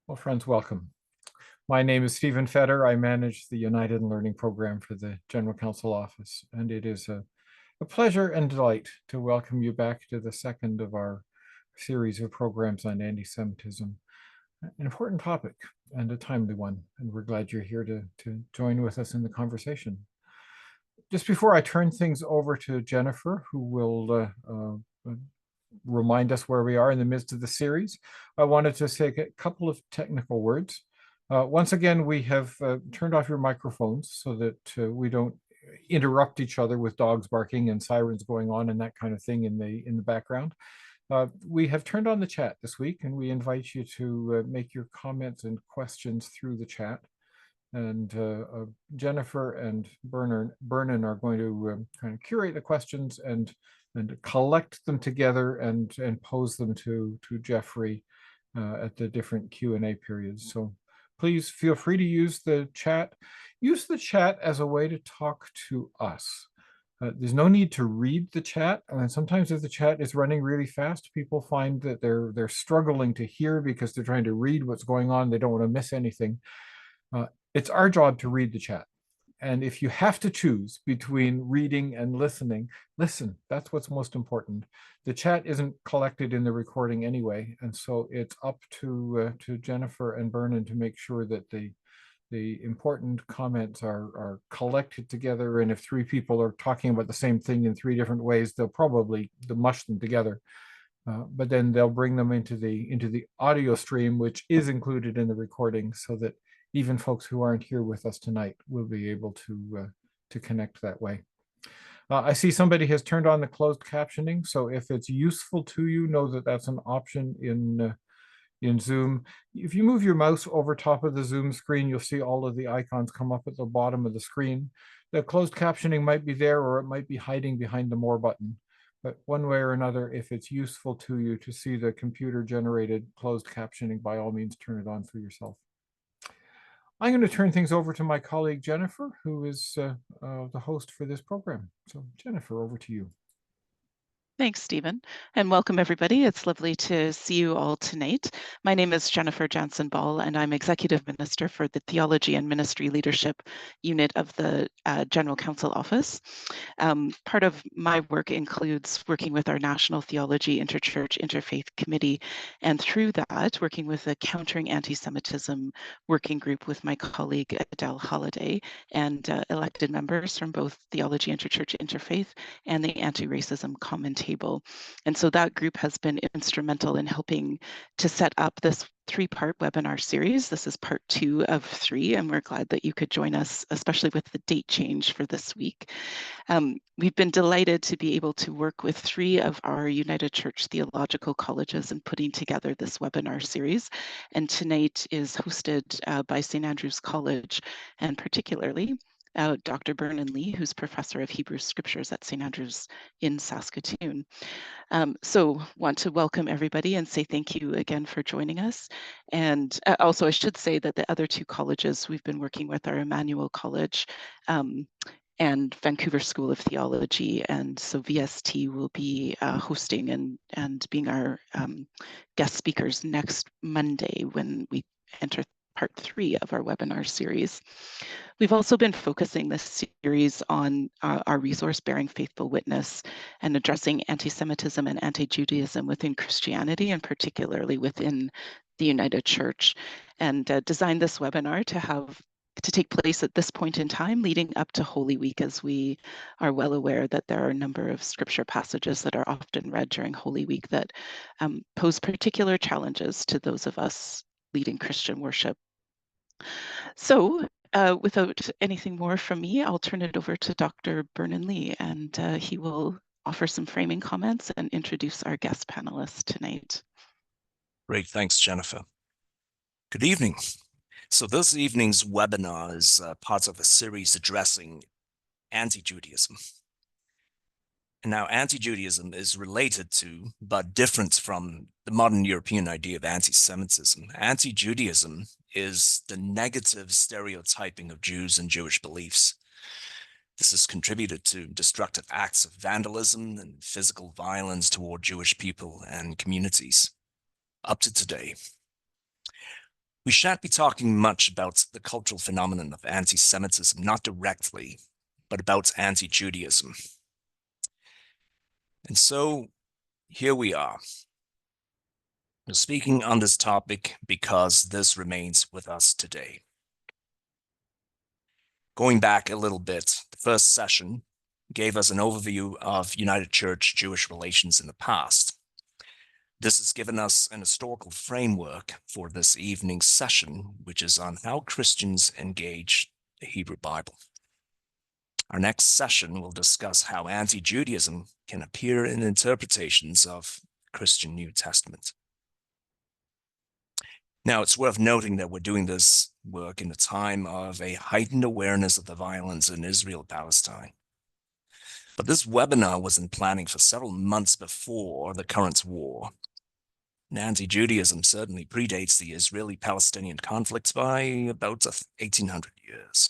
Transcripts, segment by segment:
Well, friends, welcome. My name is Stephen Fetter. I manage the United in Learning program for the General Council Office, and it is a pleasure and delight to welcome you back to the second of our series of programs on anti-Semitism. An important topic and a timely one, and we're glad you're here to join with us in the conversation. Just before I turn things over to Jennifer, who will remind us where we are in the midst of the series, I wanted to say a couple of technical words. Once again, we have turned off your microphones so that we don't interrupt each other with dogs barking and sirens going on and that kind of thing in the background. We have turned on the chat this week, and we invite you to make your comments and questions through the chat. And Jennifer and Bernan are going to kind of curate the questions and collect them together and pose them to Geoffrey at the different Q&A periods. So please feel free to use the chat. Use the chat as a way to talk to us. There's no need to read the chat. And sometimes if the chat is running really fast, people find that they're struggling to hear because they're trying to read what's going on. They don't want to miss anything. It's our job to read the chat. And if you have to choose between reading and listening, listen. That's what's most important. The chat isn't collected in the recording anyway, and so it's up to Jennifer and Bernan to make sure that the important comments are collected together. And if three people are talking about the same thing in three different ways, they'll probably mush them together. But then they'll bring them into the audio stream, which is included in the recording, so that even folks who aren't here with us tonight will be able to connect that way. I see somebody has turned on the closed captioning, so if it's useful to you, know that that's an option in Zoom. If you move your mouse over top of the Zoom screen, you'll see all of the icons come up at the bottom of the screen. The closed captioning might be there, or it might be hiding behind the More button. But one way or another, if it's useful to you to see the computer-generated closed captioning, by all means, turn it on for yourself. I'm going to turn things over to my colleague, Jennifer, who is the host for this program. So Jennifer, over to you. Thanks, Stephen, and welcome everybody. It's lovely to see you all tonight. My name is Jennifer Jansen-Ball, and I'm Executive Minister for the Theology and Ministry Leadership Unit of the General Council Office. Part of my work includes working with our National Theology Interchurch Interfaith Committee, and through that, working with the Countering Anti-Semitism working group with my colleague Adele Holliday and elected members from both Theology Interchurch Interfaith and the Anti-Racism Commentary Table. And so that group has been instrumental in helping to set up this three-part webinar series. This is part 2 of 3, and we're glad that you could join us, especially with the date change for this week. We've been delighted to be able to work with 3 of our United Church theological colleges in putting together this webinar series. And tonight is hosted by St. Andrew's College, and particularly Dr. Bernan Lee, who's Professor of Hebrew Scriptures at St. Andrews in Saskatoon. So want to welcome everybody and say thank you again for joining us. And also I should say that the other 2 colleges we've been working with are Emmanuel College and Vancouver School of Theology. And so VST will be hosting and being our guest speakers next Monday when we enter part 3 of our webinar series. We've also been focusing this series on our resource Bearing Faithful Witness and addressing anti-Semitism and anti-Judaism within Christianity, and particularly within the United Church, and designed this webinar to take place at this point in time leading up to Holy Week, as we are well aware that there are a number of scripture passages that are often read during Holy Week that pose particular challenges to those of us leading Christian worship. So without anything more from me, I'll turn it over to Dr. Bernan Lee, and he will offer some framing comments and introduce our guest panelists tonight. Great, thanks, Jennifer. Good evening. So this evening's webinar is part of a series addressing anti-Judaism. And now anti-Judaism is related to, but different from, the modern European idea of anti-Semitism. Anti-Judaism is the negative stereotyping of Jews and Jewish beliefs. This has contributed to destructive acts of vandalism and physical violence toward Jewish people and communities up to today. We shan't be talking much about the cultural phenomenon of anti-Semitism, not directly, but about anti-Judaism. And so here we are. We're speaking on this topic because this remains with us today. Going back a little bit, the first session gave us an overview of United Church-Jewish relations in the past. This has given us an historical framework for this evening's session, which is on how Christians engage the Hebrew Bible. Our next session will discuss how anti-Judaism can appear in interpretations of Christian New Testament. Now, it's worth noting that we're doing this work in a time of a heightened awareness of the violence in Israel-Palestine. But this webinar was in planning for several months before the current war. And anti-Judaism certainly predates the Israeli-Palestinian conflicts by about 1800 years.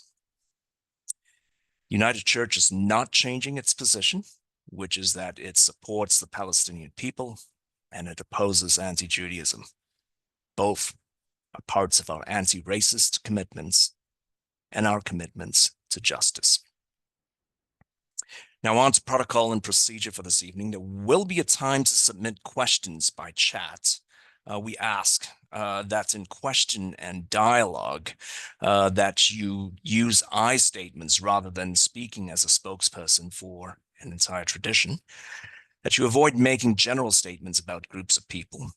United Church is not changing its position, which is that it supports the Palestinian people and it opposes anti-Judaism. Both are parts of our anti-racist commitments and our commitments to justice. Now on to protocol and procedure for this evening. There will be a time to submit questions by chat. We ask that in question and dialogue that you use I statements rather than speaking as a spokesperson for an entire tradition, that you avoid making general statements about groups of people,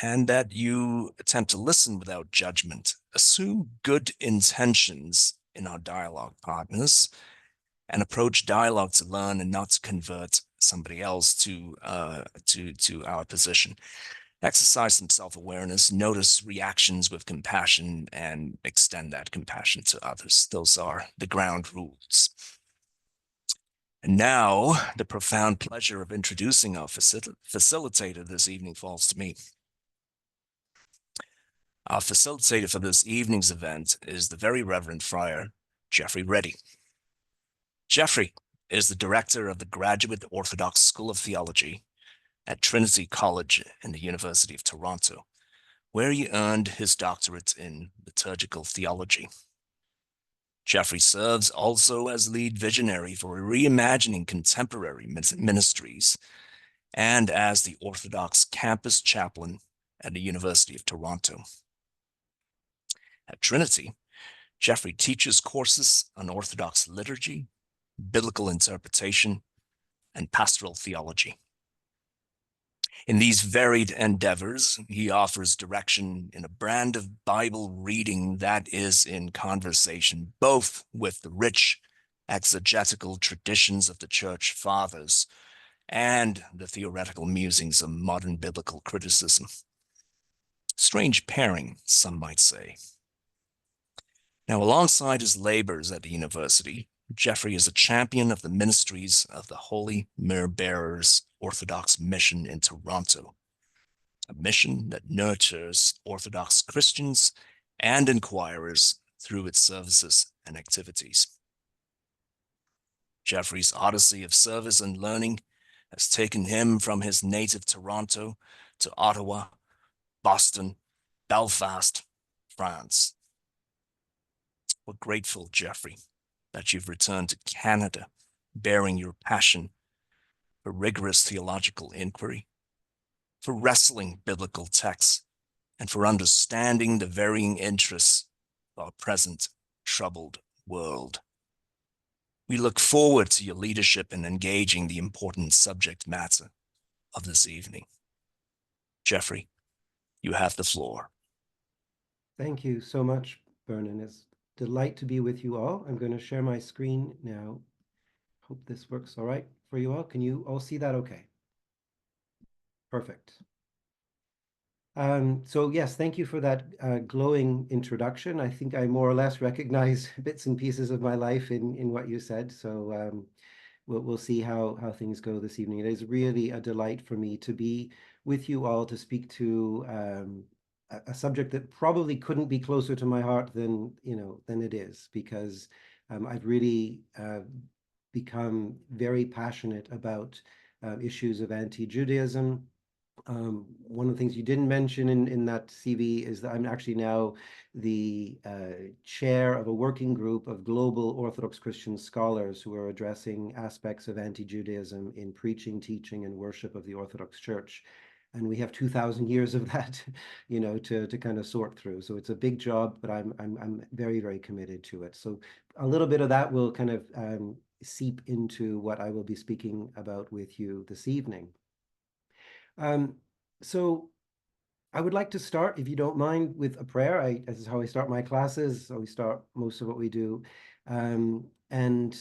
and that you attempt to listen without judgment. Assume good intentions in our dialogue partners, and approach dialogue to learn and not to convert somebody else to our position. Exercise some self-awareness, notice reactions with compassion, and extend that compassion to others. Those are the ground rules. And now, the profound pleasure of introducing our facilitator this evening falls to me. Our facilitator for this evening's event is the very Reverend Friar Geoffrey Ready. Geoffrey is the director of the Graduate Orthodox School of Theology at Trinity College in the University of Toronto, where he earned his doctorate in liturgical theology. Geoffrey serves also as lead visionary for reimagining contemporary ministries and as the Orthodox campus chaplain at the University of Toronto. At Trinity, Geoffrey teaches courses on Orthodox liturgy, biblical interpretation, and pastoral theology. In these varied endeavors, he offers direction in a brand of Bible reading that is in conversation both with the rich exegetical traditions of the Church Fathers and the theoretical musings of modern biblical criticism. Strange pairing, some might say. Now, alongside his labors at the university, Geoffrey is a champion of the ministries of the Holy Myrrh Bearers Orthodox Mission in Toronto, a mission that nurtures Orthodox Christians and inquirers through its services and activities. Geoffrey's odyssey of service and learning has taken him from his native Toronto to Ottawa, Boston, Belfast, France. We're grateful, Geoffrey, that you've returned to Canada, bearing your passion for rigorous theological inquiry, for wrestling biblical texts, and for understanding the varying interests of our present troubled world. We look forward to your leadership in engaging the important subject matter of this evening. Geoffrey, you have the floor. Thank you so much, Vernon. It's a delight to be with you all. I'm going to share my screen now. Hope this works all right for you all. Can you all see that okay? Perfect. So yes, thank you for that glowing introduction. I think I more or less recognize bits and pieces of my life in what you said. So we'll see how things go this evening. It is really a delight for me to be with you all to speak to a subject that probably couldn't be closer to my heart than it is, because I've really become very passionate about issues of anti-Judaism One of the things you didn't mention in that CV is that I'm actually now the chair of a working group of global Orthodox Christian scholars who are addressing aspects of anti-Judaism in preaching, teaching, and worship of the Orthodox Church. And we have 2,000 years of that, to kind of sort through. So it's a big job, but I'm very, very committed to it. So a little bit of that will kind of seep into what I will be speaking about with you this evening. So I would like to start, if you don't mind, with a prayer. This is how I start my classes, so we start most of what we do. And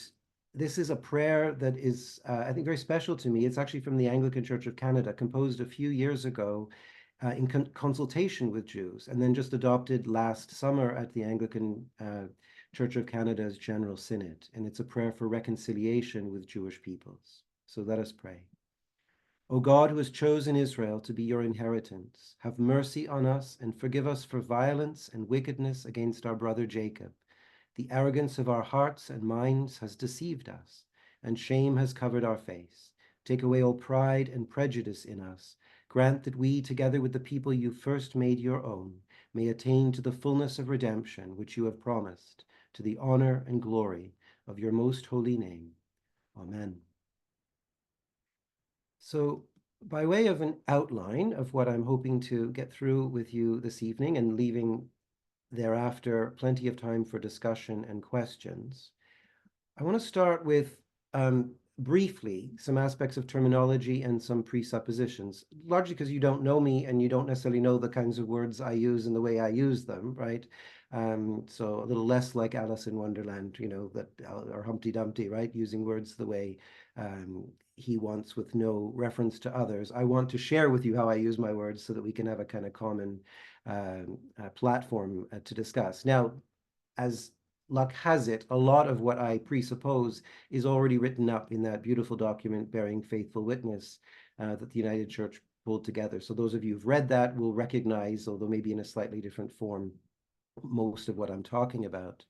this is a prayer that is, I think, very special to me. It's actually from the Anglican Church of Canada, composed a few years ago in consultation with Jews, and then just adopted last summer at the Anglican Church of Canada's General Synod. And it's a prayer for reconciliation with Jewish peoples. So let us pray. O God, who has chosen Israel to be your inheritance, have mercy on us and forgive us for violence and wickedness against our brother Jacob. The arrogance of our hearts and minds has deceived us, and shame has covered our face. Take away all pride and prejudice in us. Grant that we, together with the people you first made your own, may attain to the fullness of redemption which you have promised, to the honor and glory of your most holy name. Amen. So by way of an outline of what I'm hoping to get through with you this evening, and leaving thereafter plenty of time for discussion and questions, I want to start with briefly some aspects of terminology and some presuppositions, largely because you don't know me and you don't necessarily know the kinds of words I use and the way I use them, right? So a little less like Alice in Wonderland, or Humpty Dumpty, right? Using words the way he wants with no reference to others. I want to share with you how I use my words so that we can have a kind of common platform to discuss. Now, as luck has it, a lot of what I presuppose is already written up in that beautiful document, Bearing Faithful Witness, that the United Church pulled together. So those of you who've read that will recognize, although maybe in a slightly different form, most of what I'm talking about.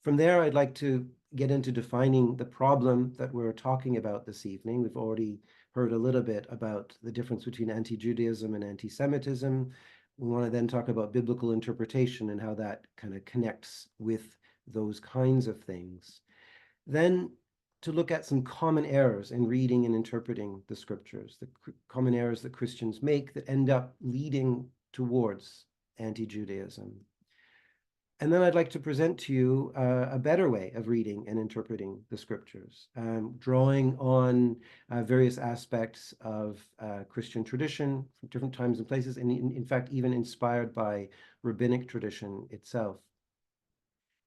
From there, I'd like to get into defining the problem that we're talking about this evening. We've already heard a little bit about the difference between anti-Judaism and anti-Semitism. We want to then talk about biblical interpretation and how that kind of connects with those kinds of things. Then to look at some common errors in reading and interpreting the scriptures, the common errors that Christians make that end up leading towards anti-Judaism. And then I'd like to present to you a better way of reading and interpreting the scriptures, drawing on various aspects of Christian tradition from different times and places, and in fact, even inspired by rabbinic tradition itself.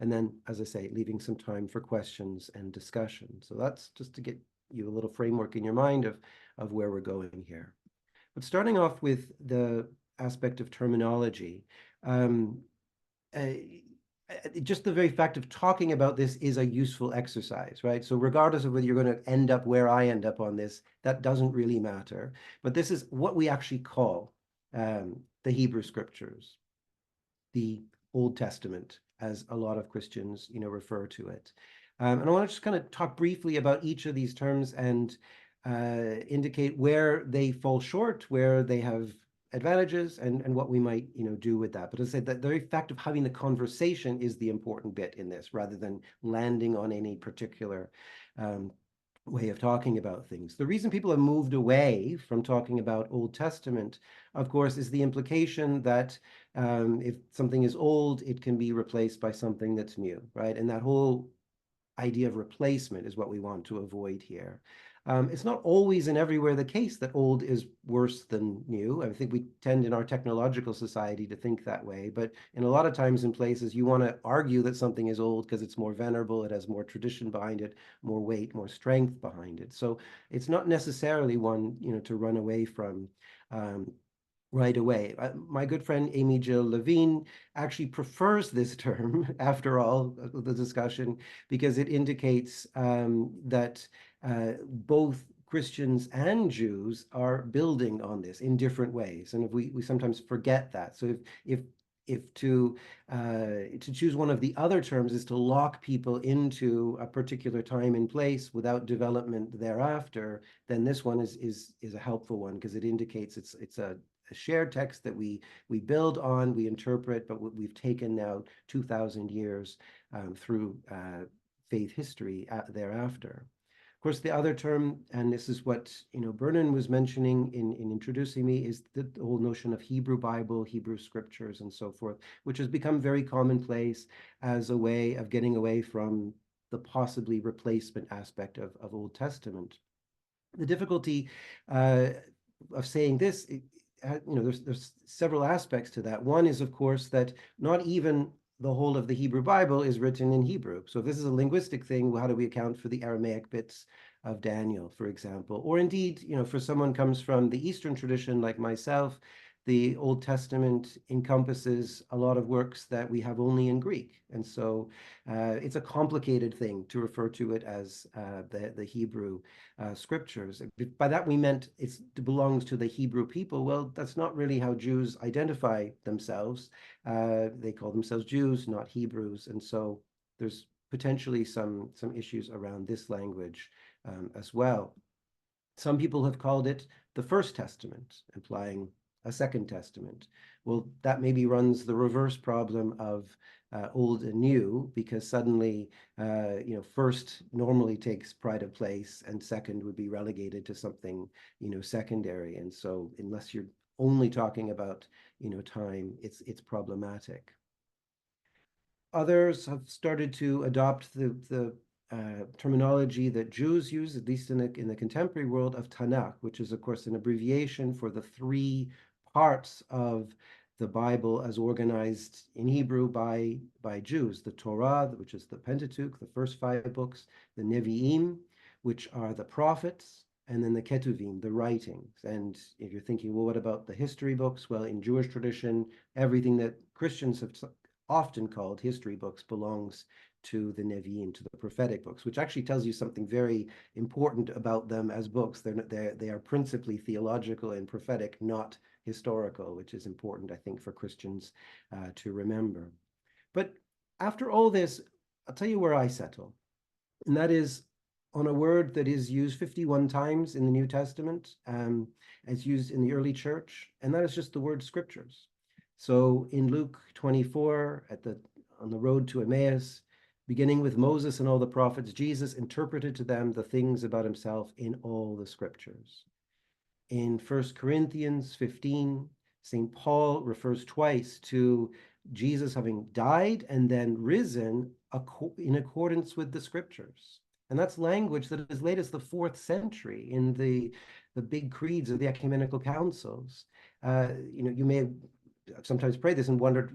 And then, as I say, leaving some time for questions and discussion. So that's just to get you a little framework in your mind of where we're going here. But starting off with the aspect of terminology, just the very fact of talking about this is a useful exercise, right? So regardless of whether you're going to end up where I end up on this, that doesn't really matter. But this is what we actually call the Hebrew Scriptures, the Old Testament, as a lot of Christians, refer to it. And I want to just kind of talk briefly about each of these terms and indicate where they fall short, where they have advantages, and what we might do with that. But as I said, that the very fact of having the conversation is the important bit in this, rather than landing on any particular way of talking about things. The reason people have moved away from talking about Old Testament, of course, is the implication that if something is old, it can be replaced by something that's new, right? And that whole idea of replacement is what we want to avoid here. It's not always and everywhere the case that old is worse than new. I think we tend in our technological society to think that way, but in a lot of times and places, you want to argue that something is old because it's more venerable, it has more tradition behind it, more weight, more strength behind it. So it's not necessarily one, to run away from right away. My good friend Amy Jill Levine actually prefers this term, after all, the discussion, because it indicates that both Christians and Jews are building on this in different ways. And if we sometimes forget that. So if if to choose one of the other terms is to lock people into a particular time and place without development thereafter, then this one is a helpful one, because it indicates it's a shared text that we build on, we interpret, but we've taken now 2,000 years through faith history thereafter. Of course, the other term, and this is what Bernard was mentioning in introducing me, is the whole notion of Hebrew Bible, Hebrew scriptures, and so forth, which has become very commonplace as a way of getting away from the possibly replacement aspect of Old Testament. The difficulty of saying this, there's several aspects to that. One is, of course, that not even the whole of the Hebrew Bible is written in Hebrew. So if this is a linguistic thing, how do we account for the Aramaic bits of Daniel, for example? Or indeed, for someone comes from the Eastern tradition like myself, the Old Testament encompasses a lot of works that we have only in Greek. And so it's a complicated thing to refer to it as the Hebrew scriptures. By that we meant it belongs to the Hebrew people. Well, that's not really how Jews identify themselves. They call themselves Jews, not Hebrews. And so there's potentially some issues around this language as well. Some people have called it the First Testament, implying a Second Testament. Well, that maybe runs the reverse problem of old and new, because suddenly, first normally takes pride of place, and second would be relegated to something, secondary. And so, unless you're only talking about, time, it's problematic. Others have started to adopt the terminology that Jews use, at least in the contemporary world, of Tanakh, which is, of course, an abbreviation for the three parts of the Bible as organized in Hebrew by Jews: the Torah, which is the Pentateuch, the first 5 books; the Nevi'im, which are the prophets; and then the Ketuvim, the writings. And if you're thinking, well, what about the history books? Well, in Jewish tradition, everything that Christians have often called history books belongs to the Nevi'im, to the prophetic books, which actually tells you something very important about them as books. They are principally theological and prophetic, not historical, which is important, I think, for Christians to remember. But after all this, I'll tell you where I settle, and that is on a word that is used 51 times in the New Testament, as used in the early church, and that is just the word scriptures. So in Luke 24, on the road to Emmaus, beginning with Moses and all the prophets, Jesus interpreted to them the things about himself in all the scriptures. In 1 Corinthians 15, St. Paul refers twice to Jesus having died and then risen in accordance with the scriptures. And that's language that is late as the 4th century in the big creeds of the ecumenical councils. You may have sometimes prayed this and wondered,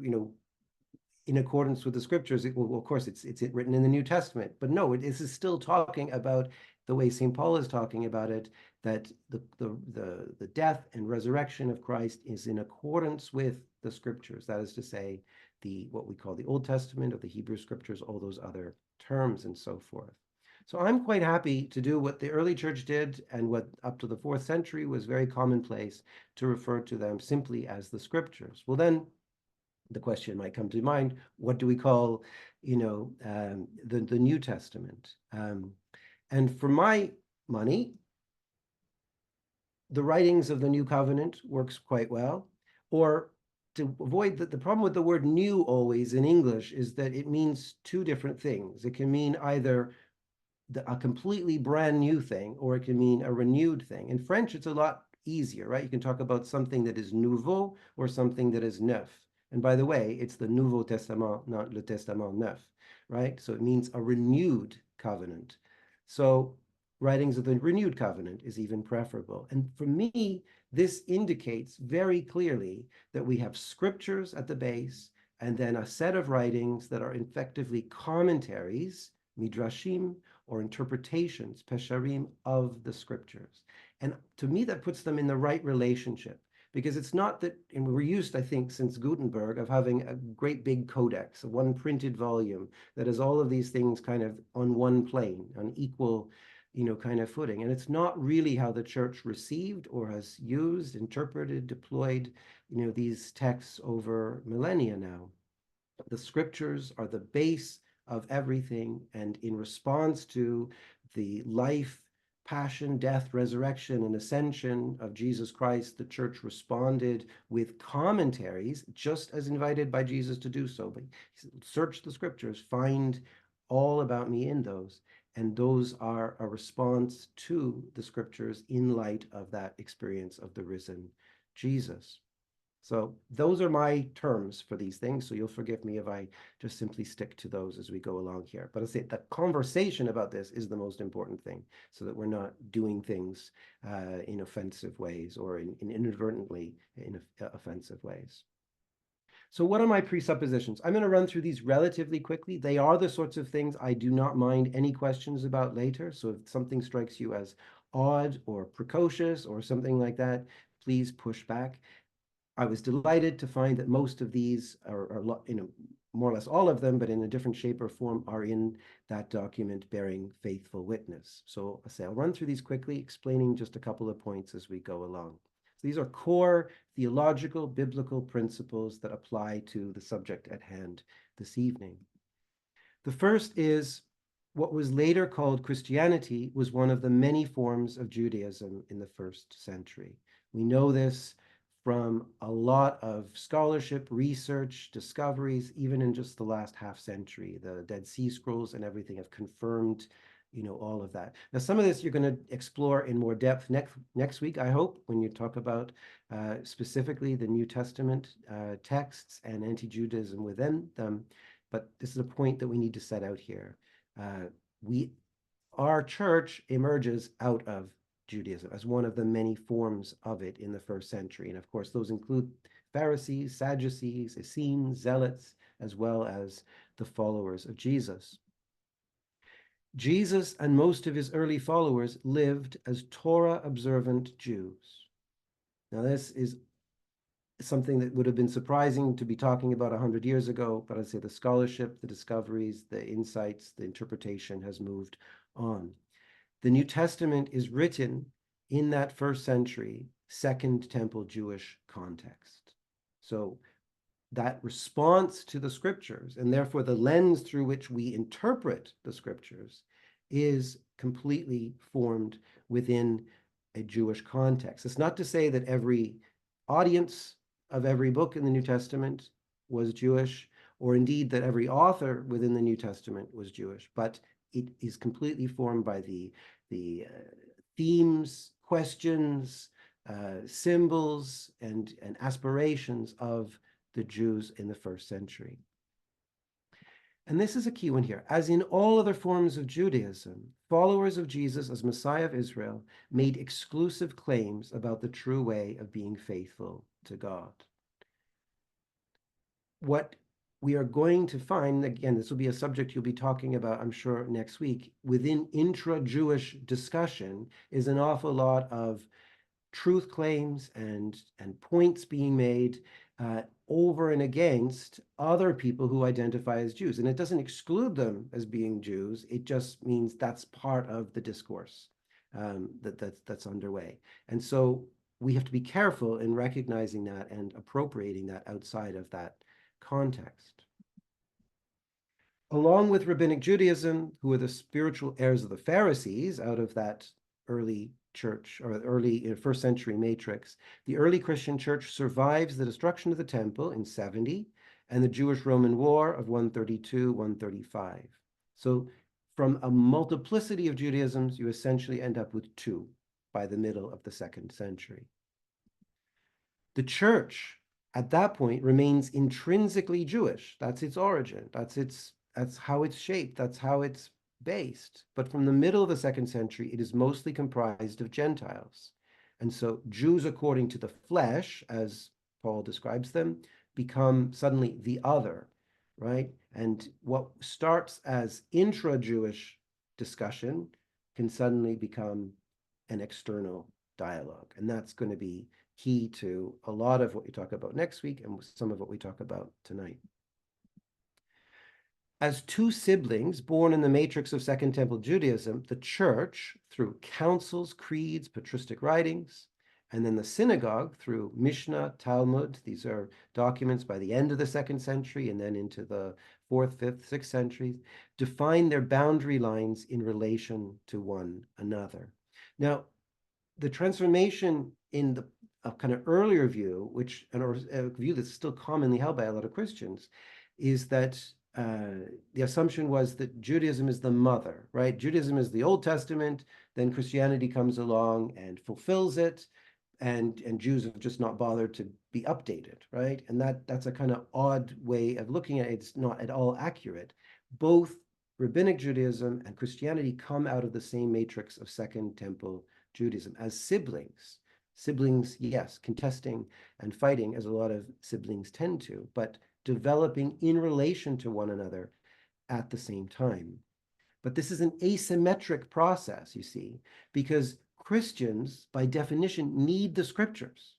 in accordance with the scriptures, well, of course, it's written in the New Testament. But no, this is still talking about the way St. Paul is talking about it, that the death and resurrection of Christ is in accordance with the scriptures. That is to say, what we call the Old Testament, or the Hebrew scriptures, all those other terms and so forth. So I'm quite happy to do what the early church did, and what up to the 4th century was very commonplace, to refer to them simply as the scriptures. Well, then the question might come to mind, what do we call, the New Testament? And for my money, the writings of the New Covenant works quite well. Or to avoid the problem with the word new always in English is that it means 2 different things. It can mean either a completely brand new thing, or it can mean a renewed thing. In French, it's a lot easier, right? You can talk about something that is nouveau or something that is neuf. And by the way, it's the Nouveau Testament, not Le Testament Neuf, right? So it means a renewed covenant. So writings of the renewed covenant is even preferable. And for me, this indicates very clearly that we have scriptures at the base, and then a set of writings that are effectively commentaries, midrashim, or interpretations, pesharim, of the scriptures. And to me, that puts them in the right relationship, because it's not that, and we're used, I think, since Gutenberg, of having a great big codex, one printed volume that has all of these things kind of on one plane, on equal kind of footing. And it's not really how the church received or has used, interpreted, deployed, these texts over millennia now. The scriptures are the base of everything, and in response to the life, passion, death, resurrection, and ascension of Jesus Christ, the church responded with commentaries, just as invited by Jesus to do so. But search the scriptures, find all about me in those. And those are a response to the scriptures in light of that experience of the risen Jesus. So those are my terms for these things. So you'll forgive me if I just simply stick to those as we go along here. But I say the conversation about this is the most important thing, so that we're not doing things in offensive ways or in inadvertently in offensive ways. So what are my presuppositions? I'm going to run through these relatively quickly. They are the sorts of things I do not mind any questions about later. So if something strikes you as odd or precocious or something like that, please push back. I was delighted to find that most of these are more or less all of them, but in a different shape or form, are in that document bearing faithful witness. So I'll run through these quickly, explaining just a couple of points as we go along. So these are core theological, biblical principles that apply to the subject at hand this evening. The first is what was later called Christianity was one of the many forms of Judaism in the first century. We know this from a lot of scholarship, research, discoveries, even in just the last half century. The Dead Sea Scrolls and everything have confirmed, all of that. Now, some of this you're going to explore in more depth next week, I hope, when you talk about specifically the New Testament texts and anti-Judaism within them. But this is a point that we need to set out here. Our church emerges out of Judaism as one of the many forms of it in the first century. And of course, those include Pharisees, Sadducees, Essenes, Zealots, as well as the followers of Jesus. Jesus and most of his early followers lived as Torah-observant Jews. Now, this is something that would have been surprising to be talking about 100 years ago, but I'd say the scholarship, the discoveries, the insights, the interpretation has moved on. The New Testament is written in that first century, Second Temple Jewish context. So that response to the scriptures, and therefore the lens through which we interpret the scriptures, is completely formed within a Jewish context. It's not to say that every audience of every book in the New Testament was Jewish, or indeed that every author within the New Testament was Jewish, but it is completely formed by the themes, questions, symbols, and aspirations of the Jews in the first century. And this is a key one here. As in all other forms of Judaism, followers of Jesus as Messiah of Israel made exclusive claims about the true way of being faithful to God. What we are going to find, again, this will be a subject you'll be talking about, I'm sure, next week, within intra-Jewish discussion is an awful lot of truth claims and points being made over and against other people who identify as Jews. And it doesn't exclude them as being Jews. It just means that's part of the discourse that's underway. And so we have to be careful in recognizing that and appropriating that outside of that context. Along with Rabbinic Judaism, who are the spiritual heirs of the Pharisees out of that early church or early first century matrix, the early Christian church survives the destruction of the temple in 70 and the Jewish-Roman War of 132-135. So from a multiplicity of Judaisms, you essentially end up with two by the middle of the second century. The church at that point remains intrinsically Jewish. That's its origin. That's how it's shaped. That's how it's based. But from the middle of the second century, it is mostly comprised of Gentiles. And so Jews according to the flesh, as Paul describes them, become suddenly the other, right? And what starts as intra-Jewish discussion can suddenly become an external dialogue. And that's going to be key to a lot of what we talk about next week and some of what we talk about tonight. As two siblings born in the matrix of Second Temple Judaism, the church, through councils, creeds, patristic writings, and then the synagogue through Mishnah, Talmud, these are documents by the end of the 2nd century and then into the 4th, 5th, 6th centuries, define their boundary lines in relation to one another. Now, the transformation in the kind of earlier view, which a view that's still commonly held by a lot of Christians, is that the assumption was that Judaism is the mother, right? Judaism is the Old Testament, then Christianity comes along and fulfills it, and Jews have just not bothered to be updated, right? And that's a kind of odd way of looking at it. It's not at all accurate. Both Rabbinic Judaism and Christianity come out of the same matrix of Second Temple Judaism as siblings. Siblings, yes, contesting and fighting, as a lot of siblings tend to, but developing in relation to one another at the same time. But this is an asymmetric process, you see, because Christians, by definition, need the scriptures,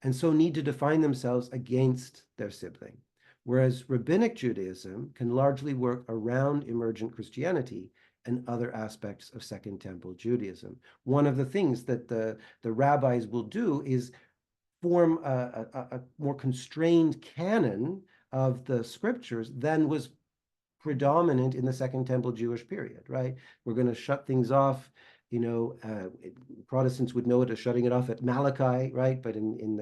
and so need to define themselves against their sibling. Whereas Rabbinic Judaism can largely work around emergent Christianity and other aspects of Second Temple Judaism. One of the things that the rabbis will do is form a more constrained canon of the scriptures than was predominant in the Second Temple Jewish period, right? We're going to shut things off. Protestants would know it as shutting it off at Malachi, right? But in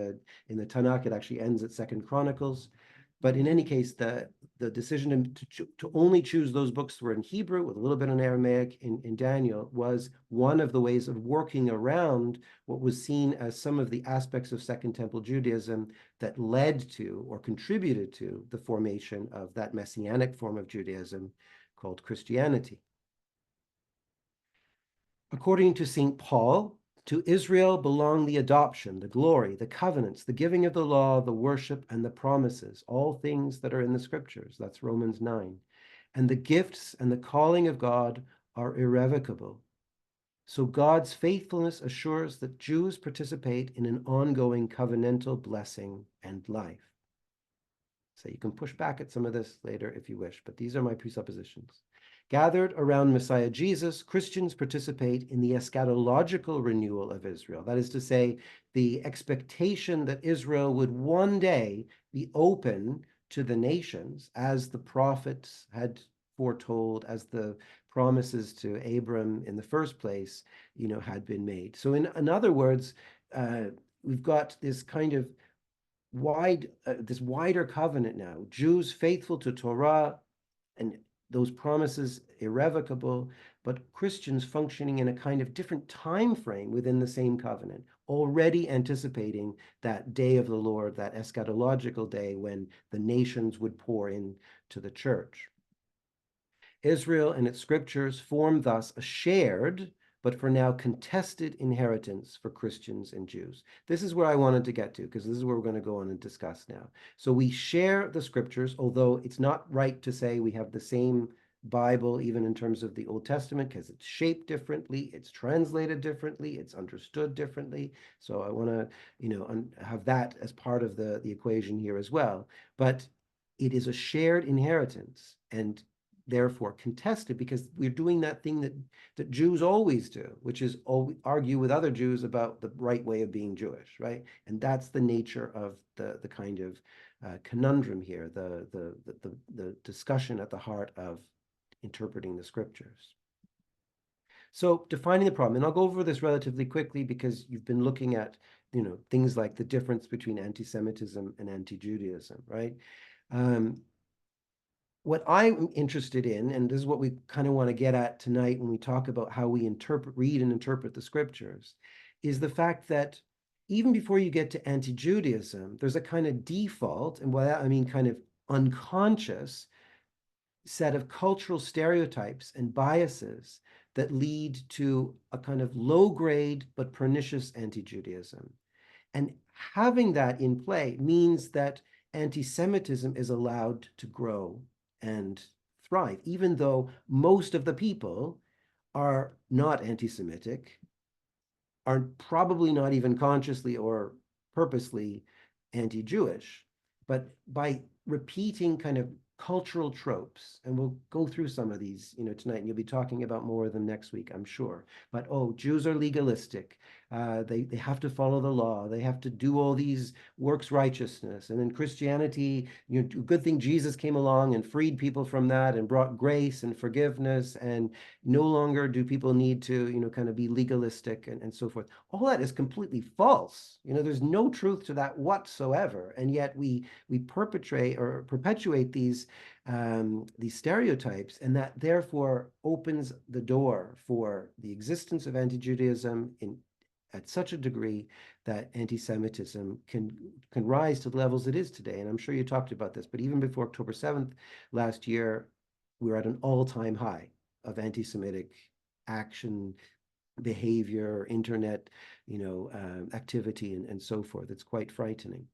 the Tanakh, it actually ends at Second Chronicles. But in any case, the decision to only choose those books that were in Hebrew with a little bit in Aramaic in Daniel was one of the ways of working around what was seen as some of the aspects of Second Temple Judaism that led to or contributed to the formation of that messianic form of Judaism called Christianity. According to St. Paul, to Israel belong the adoption, the glory, the covenants, the giving of the law, the worship, and the promises, all things that are in the scriptures. That's Romans 9. And the gifts and the calling of God are irrevocable. So God's faithfulness assures that Jews participate in an ongoing covenantal blessing and life. So you can push back at some of this later if you wish, but these are my presuppositions. Gathered around Messiah Jesus, Christians participate in the eschatological renewal of Israel. That is to say, the expectation that Israel would one day be open to the nations, as the prophets had foretold, as the promises to Abram in the first place, had been made. So in other words, we've got this kind of this wider covenant now, Jews faithful to Torah and those promises irrevocable, but Christians functioning in a kind of different time frame within the same covenant, already anticipating that day of the Lord, that eschatological day when the nations would pour into the church. Israel and its scriptures form thus a shared, but for now contested inheritance for Christians and Jews. This is where I wanted to get to, because this is where we're going to go on and discuss now. So we share the scriptures, although it's not right to say we have the same Bible, even in terms of the Old Testament, because it's shaped differently, it's translated differently, it's understood differently. So I want to, have that as part of the equation here as well. But it is a shared inheritance, and therefore contested, because we're doing that thing that Jews always do, which is argue with other Jews about the right way of being Jewish, right? And that's the nature of the kind of conundrum here, the discussion at the heart of interpreting the scriptures. So defining the problem, and I'll go over this relatively quickly because you've been looking at things like the difference between anti-Semitism and anti-Judaism, right? What I'm interested in, and this is what we kind of want to get at tonight when we talk about how we read and interpret the scriptures, is the fact that even before you get to anti-Judaism, there's a kind of default, and by that I mean kind of unconscious set of cultural stereotypes and biases that lead to a kind of low-grade but pernicious anti-Judaism. And having that in play means that anti-Semitism is allowed to grow and thrive, even though most of the people are not anti-Semitic, are probably not even consciously or purposely anti-Jewish. But by repeating kind of cultural tropes, and we'll go through some of these, tonight, and you'll be talking about more of them next week, I'm sure. But Jews are legalistic. They have to follow the law. They have to do all these works righteousness. And in Christianity, good thing Jesus came along and freed people from that and brought grace and forgiveness. And no longer do people need to, kind of be legalistic and so forth. All that is completely false. There's no truth to that whatsoever. And yet we perpetrate or perpetuate these stereotypes, and that therefore opens the door for the existence of anti-Judaism at such a degree that anti-Semitism can rise to the levels it is today. And I'm sure you talked about this, but even before October 7th last year, we were at an all-time high of anti-Semitic action, behavior, internet, activity, and so forth. It's quite frightening.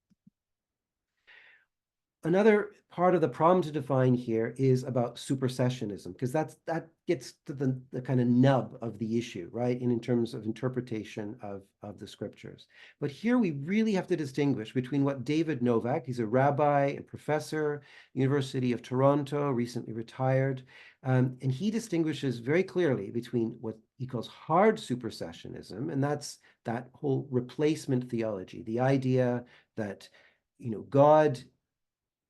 Another part of the problem to define here is about supersessionism, because that gets to the kind of nub of the issue, right? In terms of interpretation of the scriptures. But here we really have to distinguish between what David Novak, he's a rabbi and professor, University of Toronto, recently retired, and he distinguishes very clearly between what he calls hard supersessionism, and that's that whole replacement theology, the idea that, God,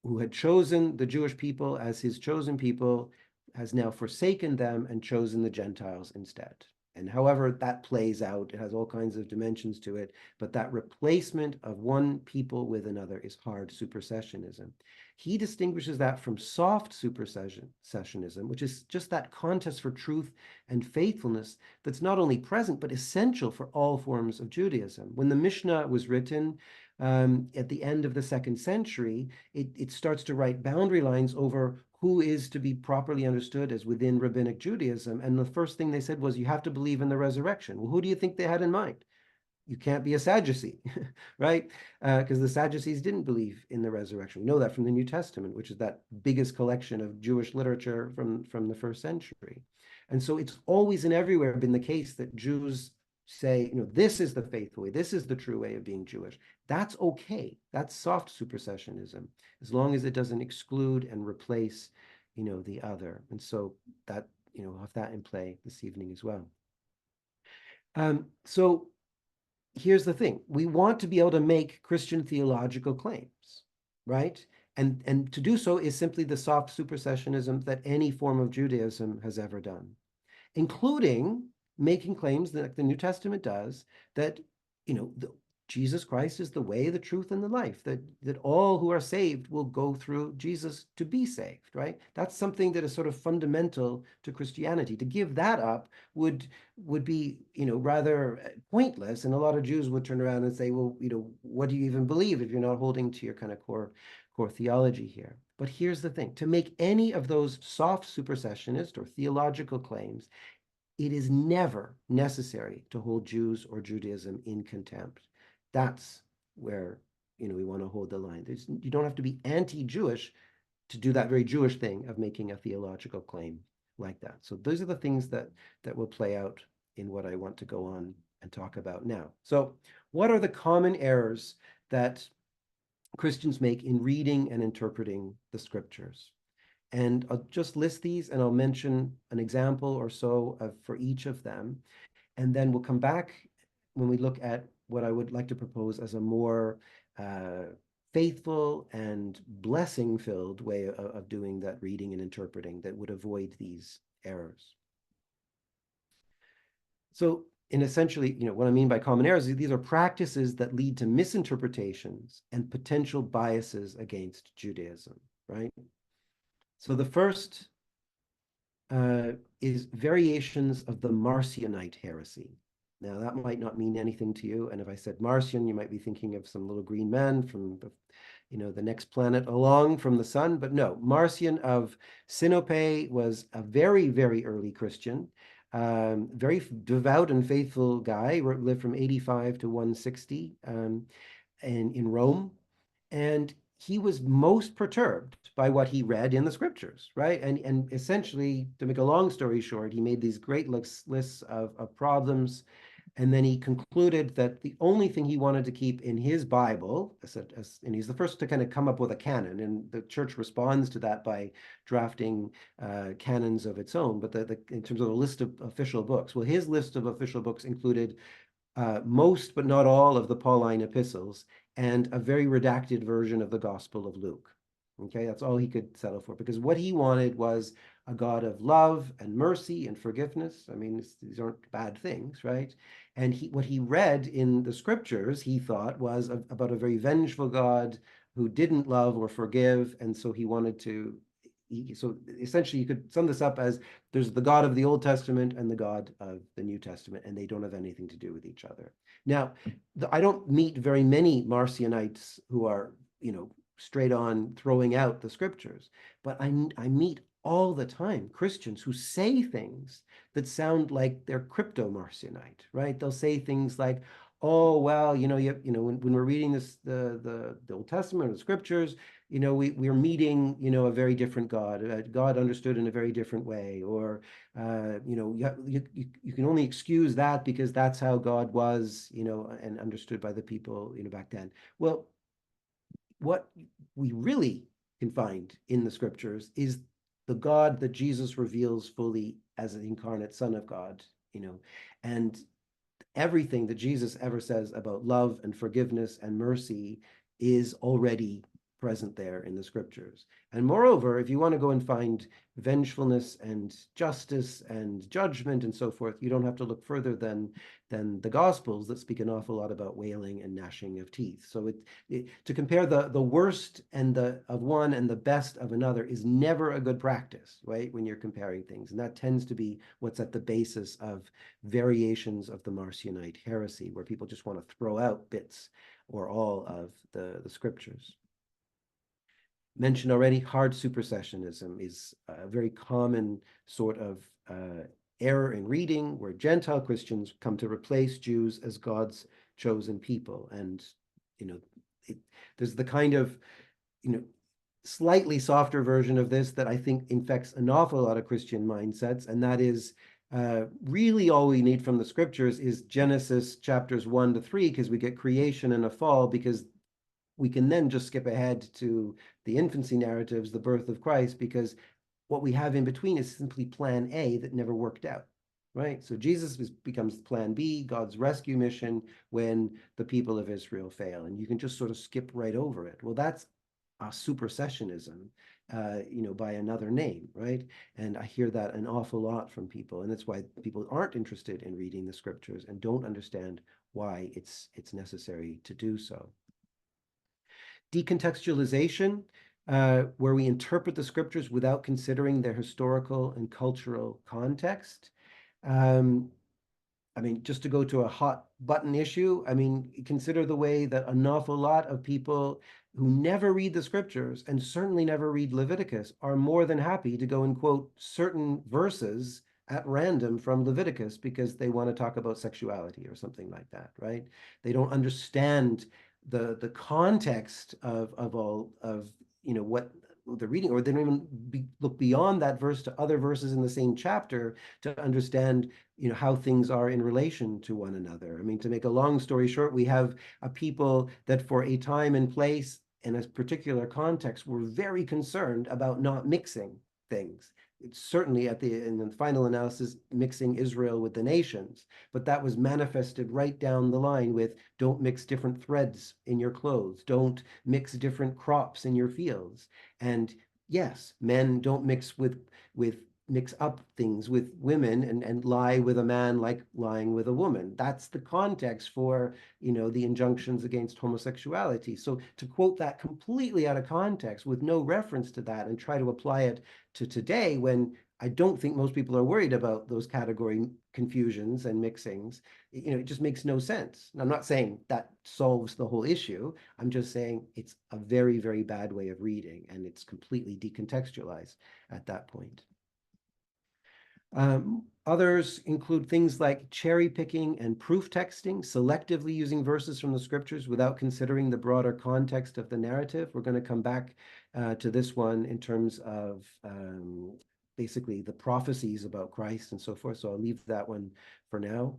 who had chosen the Jewish people as his chosen people, has now forsaken them and chosen the Gentiles instead. And however that plays out, it has all kinds of dimensions to it, but that replacement of one people with another is hard supersessionism. He distinguishes that from soft supersessionism, which is just that contest for truth and faithfulness that's not only present, but essential for all forms of Judaism. When the Mishnah was written, at the end of the 2nd century, it starts to write boundary lines over who is to be properly understood as within rabbinic Judaism. And the first thing they said was, you have to believe in the resurrection. Well, who do you think they had in mind? You can't be a Sadducee, right? Because the Sadducees didn't believe in the resurrection. We know that from the New Testament, which is that biggest collection of Jewish literature from the 1st century. And so it's always and everywhere been the case that Jews say, this is the faithful way, this is the true way of being Jewish. That's okay. That's soft supersessionism, as long as it doesn't exclude and replace, the other. And so that, we'll have that in play this evening as well. So here's the thing. We want to be able to make Christian theological claims, right? And to do so is simply the soft supersessionism that any form of Judaism has ever done, including making claims that the New Testament does, that, Jesus Christ is the way, the truth, and the life, that all who are saved will go through Jesus to be saved, right? That's something that is sort of fundamental to Christianity. To give that up would be, rather pointless. And a lot of Jews would turn around and say, well, what do you even believe if you're not holding to your kind of core theology here? But here's the thing. To make any of those soft supersessionist or theological claims, it is never necessary to hold Jews or Judaism in contempt. That's where, we want to hold the line. You don't have to be anti-Jewish to do that very Jewish thing of making a theological claim like that. So those are the things that will play out in what I want to go on and talk about now. So what are the common errors that Christians make in reading and interpreting the scriptures? And I'll just list these, and I'll mention an example or so for each of them. And then we'll come back when we look at what I would like to propose as a more faithful and blessing-filled way of doing that reading and interpreting that would avoid these errors. So, essentially, what I mean by common errors is these are practices that lead to misinterpretations and potential biases against Judaism, right? So the first is variations of the Marcionite heresy. Now, that might not mean anything to you. And if I said Marcion, you might be thinking of some little green man from the next planet along from the sun. But no, Marcion of Sinope was a very, very early Christian, very devout and faithful guy, lived from 85 to 160 in Rome. And he was most perturbed by what he read in the scriptures, right? And essentially, to make a long story short, he made these great lists of problems And then he concluded that the only thing he wanted to keep in his Bible, and he's the first to kind of come up with a canon, and the church responds to that by drafting canons of its own, but in terms of a list of official books, well, his list of official books included most but not all of the Pauline epistles and a very redacted version of the Gospel of Luke. Okay, that's all he could settle for, because what he wanted was a God of love and mercy and forgiveness. I mean, these aren't bad things, right? And what he read in the scriptures, he thought, was about a very vengeful God who didn't love or forgive, and so he wanted to. So essentially, you could sum this up as there's the God of the Old Testament and the God of the New Testament, and they don't have anything to do with each other. Now, I don't meet very many Marcionites who are, straight on throwing out the scriptures, but I meet all the time Christians who say things that sound like they're crypto-Marcionite, right? They'll say things like, oh, well, when we're reading the Old Testament or the scriptures, we're meeting, a very different God, God understood in a very different way, or, you can only excuse that because that's how God was, and understood by the people, back then. Well, what we really can find in the scriptures is the God that Jesus reveals fully as an incarnate Son of God, and everything that Jesus ever says about love and forgiveness and mercy is already present there in the scriptures. And moreover, if you want to go and find vengefulness and justice and judgment and so forth, you don't have to look further than the Gospels that speak an awful lot about wailing and gnashing of teeth. So to compare the worst of one and the best of another is never a good practice, right? When you're comparing things, and that tends to be what's at the basis of variations of the Marcionite heresy, where people just want to throw out bits or all of the scriptures. Mentioned already, hard supersessionism is a very common sort of error in reading, where Gentile Christians come to replace Jews as God's chosen people. And, there's the kind of, slightly softer version of this that I think infects an awful lot of Christian mindsets, and that is really all we need from the scriptures is Genesis chapters 1 to 3, because we get creation and a fall, because we can then just skip ahead to the infancy narratives, the birth of Christ, because what we have in between is simply plan A that never worked out, right? So Jesus becomes plan B, God's rescue mission, when the people of Israel fail, and you can just sort of skip right over it. Well, that's a supersessionism, by another name, right? And I hear that an awful lot from people, and that's why people aren't interested in reading the scriptures and don't understand why it's necessary to do so. Decontextualization, where we interpret the scriptures without considering their historical and cultural context. Just to go to a hot button issue, consider the way that an awful lot of people who never read the scriptures and certainly never read Leviticus are more than happy to go and quote certain verses at random from Leviticus because they want to talk about sexuality or something like that, right? They don't understand the context of all of what they're reading, or they don't even look beyond that verse to other verses in the same chapter to understand how things are in relation to one another. To make a long story short, we have a people that for a time and place in a particular context were very concerned about not mixing things. It's certainly in the final analysis, mixing Israel with the nations, but that was manifested right down the line with don't mix different threads in your clothes, don't mix different crops in your fields. And yes, men don't mix up things with women and lie with a man like lying with a woman. That's the context for, the injunctions against homosexuality. So to quote that completely out of context with no reference to that and try to apply it to today, when I don't think most people are worried about those category confusions and mixings, it just makes no sense. And I'm not saying that solves the whole issue. I'm just saying it's a very, very bad way of reading, and it's completely decontextualized at that point. Others include things like cherry picking and proof texting, selectively using verses from the scriptures without considering the broader context of the narrative. We're going to come back to this one in terms of basically the prophecies about Christ and so forth. So I'll leave that one for now.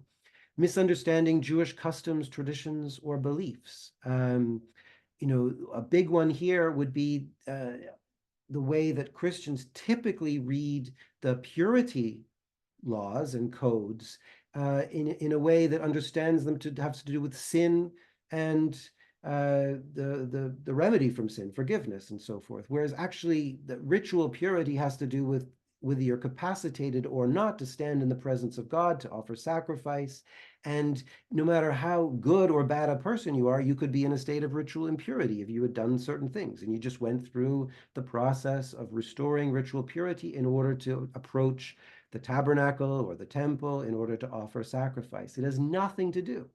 misunderstanding Jewish customs, traditions, or beliefs. You know, a big one here would be the way that Christians typically read the purity laws and codes in a way that understands them to have to do with sin and the remedy from sin, forgiveness, and so forth. Whereas actually, the ritual purity has to do with whether you're capacitated or not to stand in the presence of God, to offer sacrifice. And no matter how good or bad a person you are, you could be in a state of ritual impurity if you had done certain things. And you just went through the process of restoring ritual purity in order to approach the tabernacle or the temple in order to offer sacrifice. It has nothing to do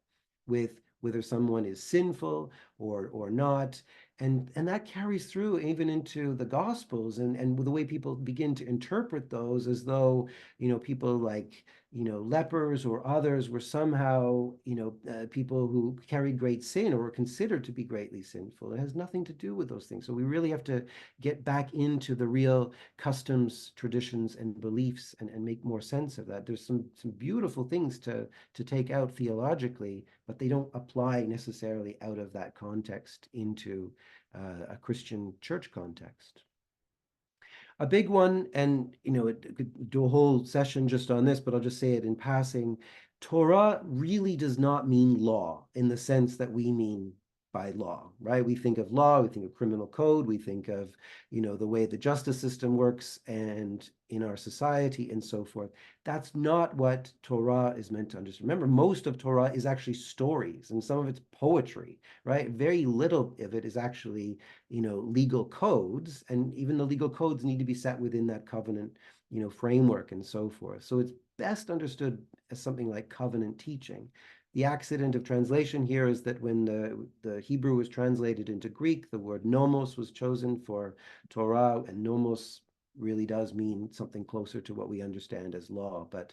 with whether someone is sinful or not. And that carries through even into the Gospels and the way people begin to interpret those as though, you know, people like, you know, lepers or others were somehow, you know, people who carried great sin or were considered to be greatly sinful. It has nothing to do with those things. So we really have to get back into the real customs, traditions, and beliefs and make more sense of that. There's some beautiful things to take out theologically, but they don't apply necessarily out of that context into a Christian church context. A big one, and you know, it could do a whole session just on this, but I'll just say it in passing. Torah really does not mean law in the sense that we mean by law, right? We think of law, we think of criminal code, we think of, you know, the way the justice system works and in our society and so forth. That's not what Torah is meant to understand. Remember, most of Torah is actually stories and some of it's poetry, right? Very little of it is actually, you know, legal codes, and even the legal codes need to be set within that covenant, you know, framework and so forth. So it's best understood as something like covenant teaching. The accident of translation here is that when the Hebrew was translated into Greek, the word nomos was chosen for Torah, and nomos really does mean something closer to what we understand as law. But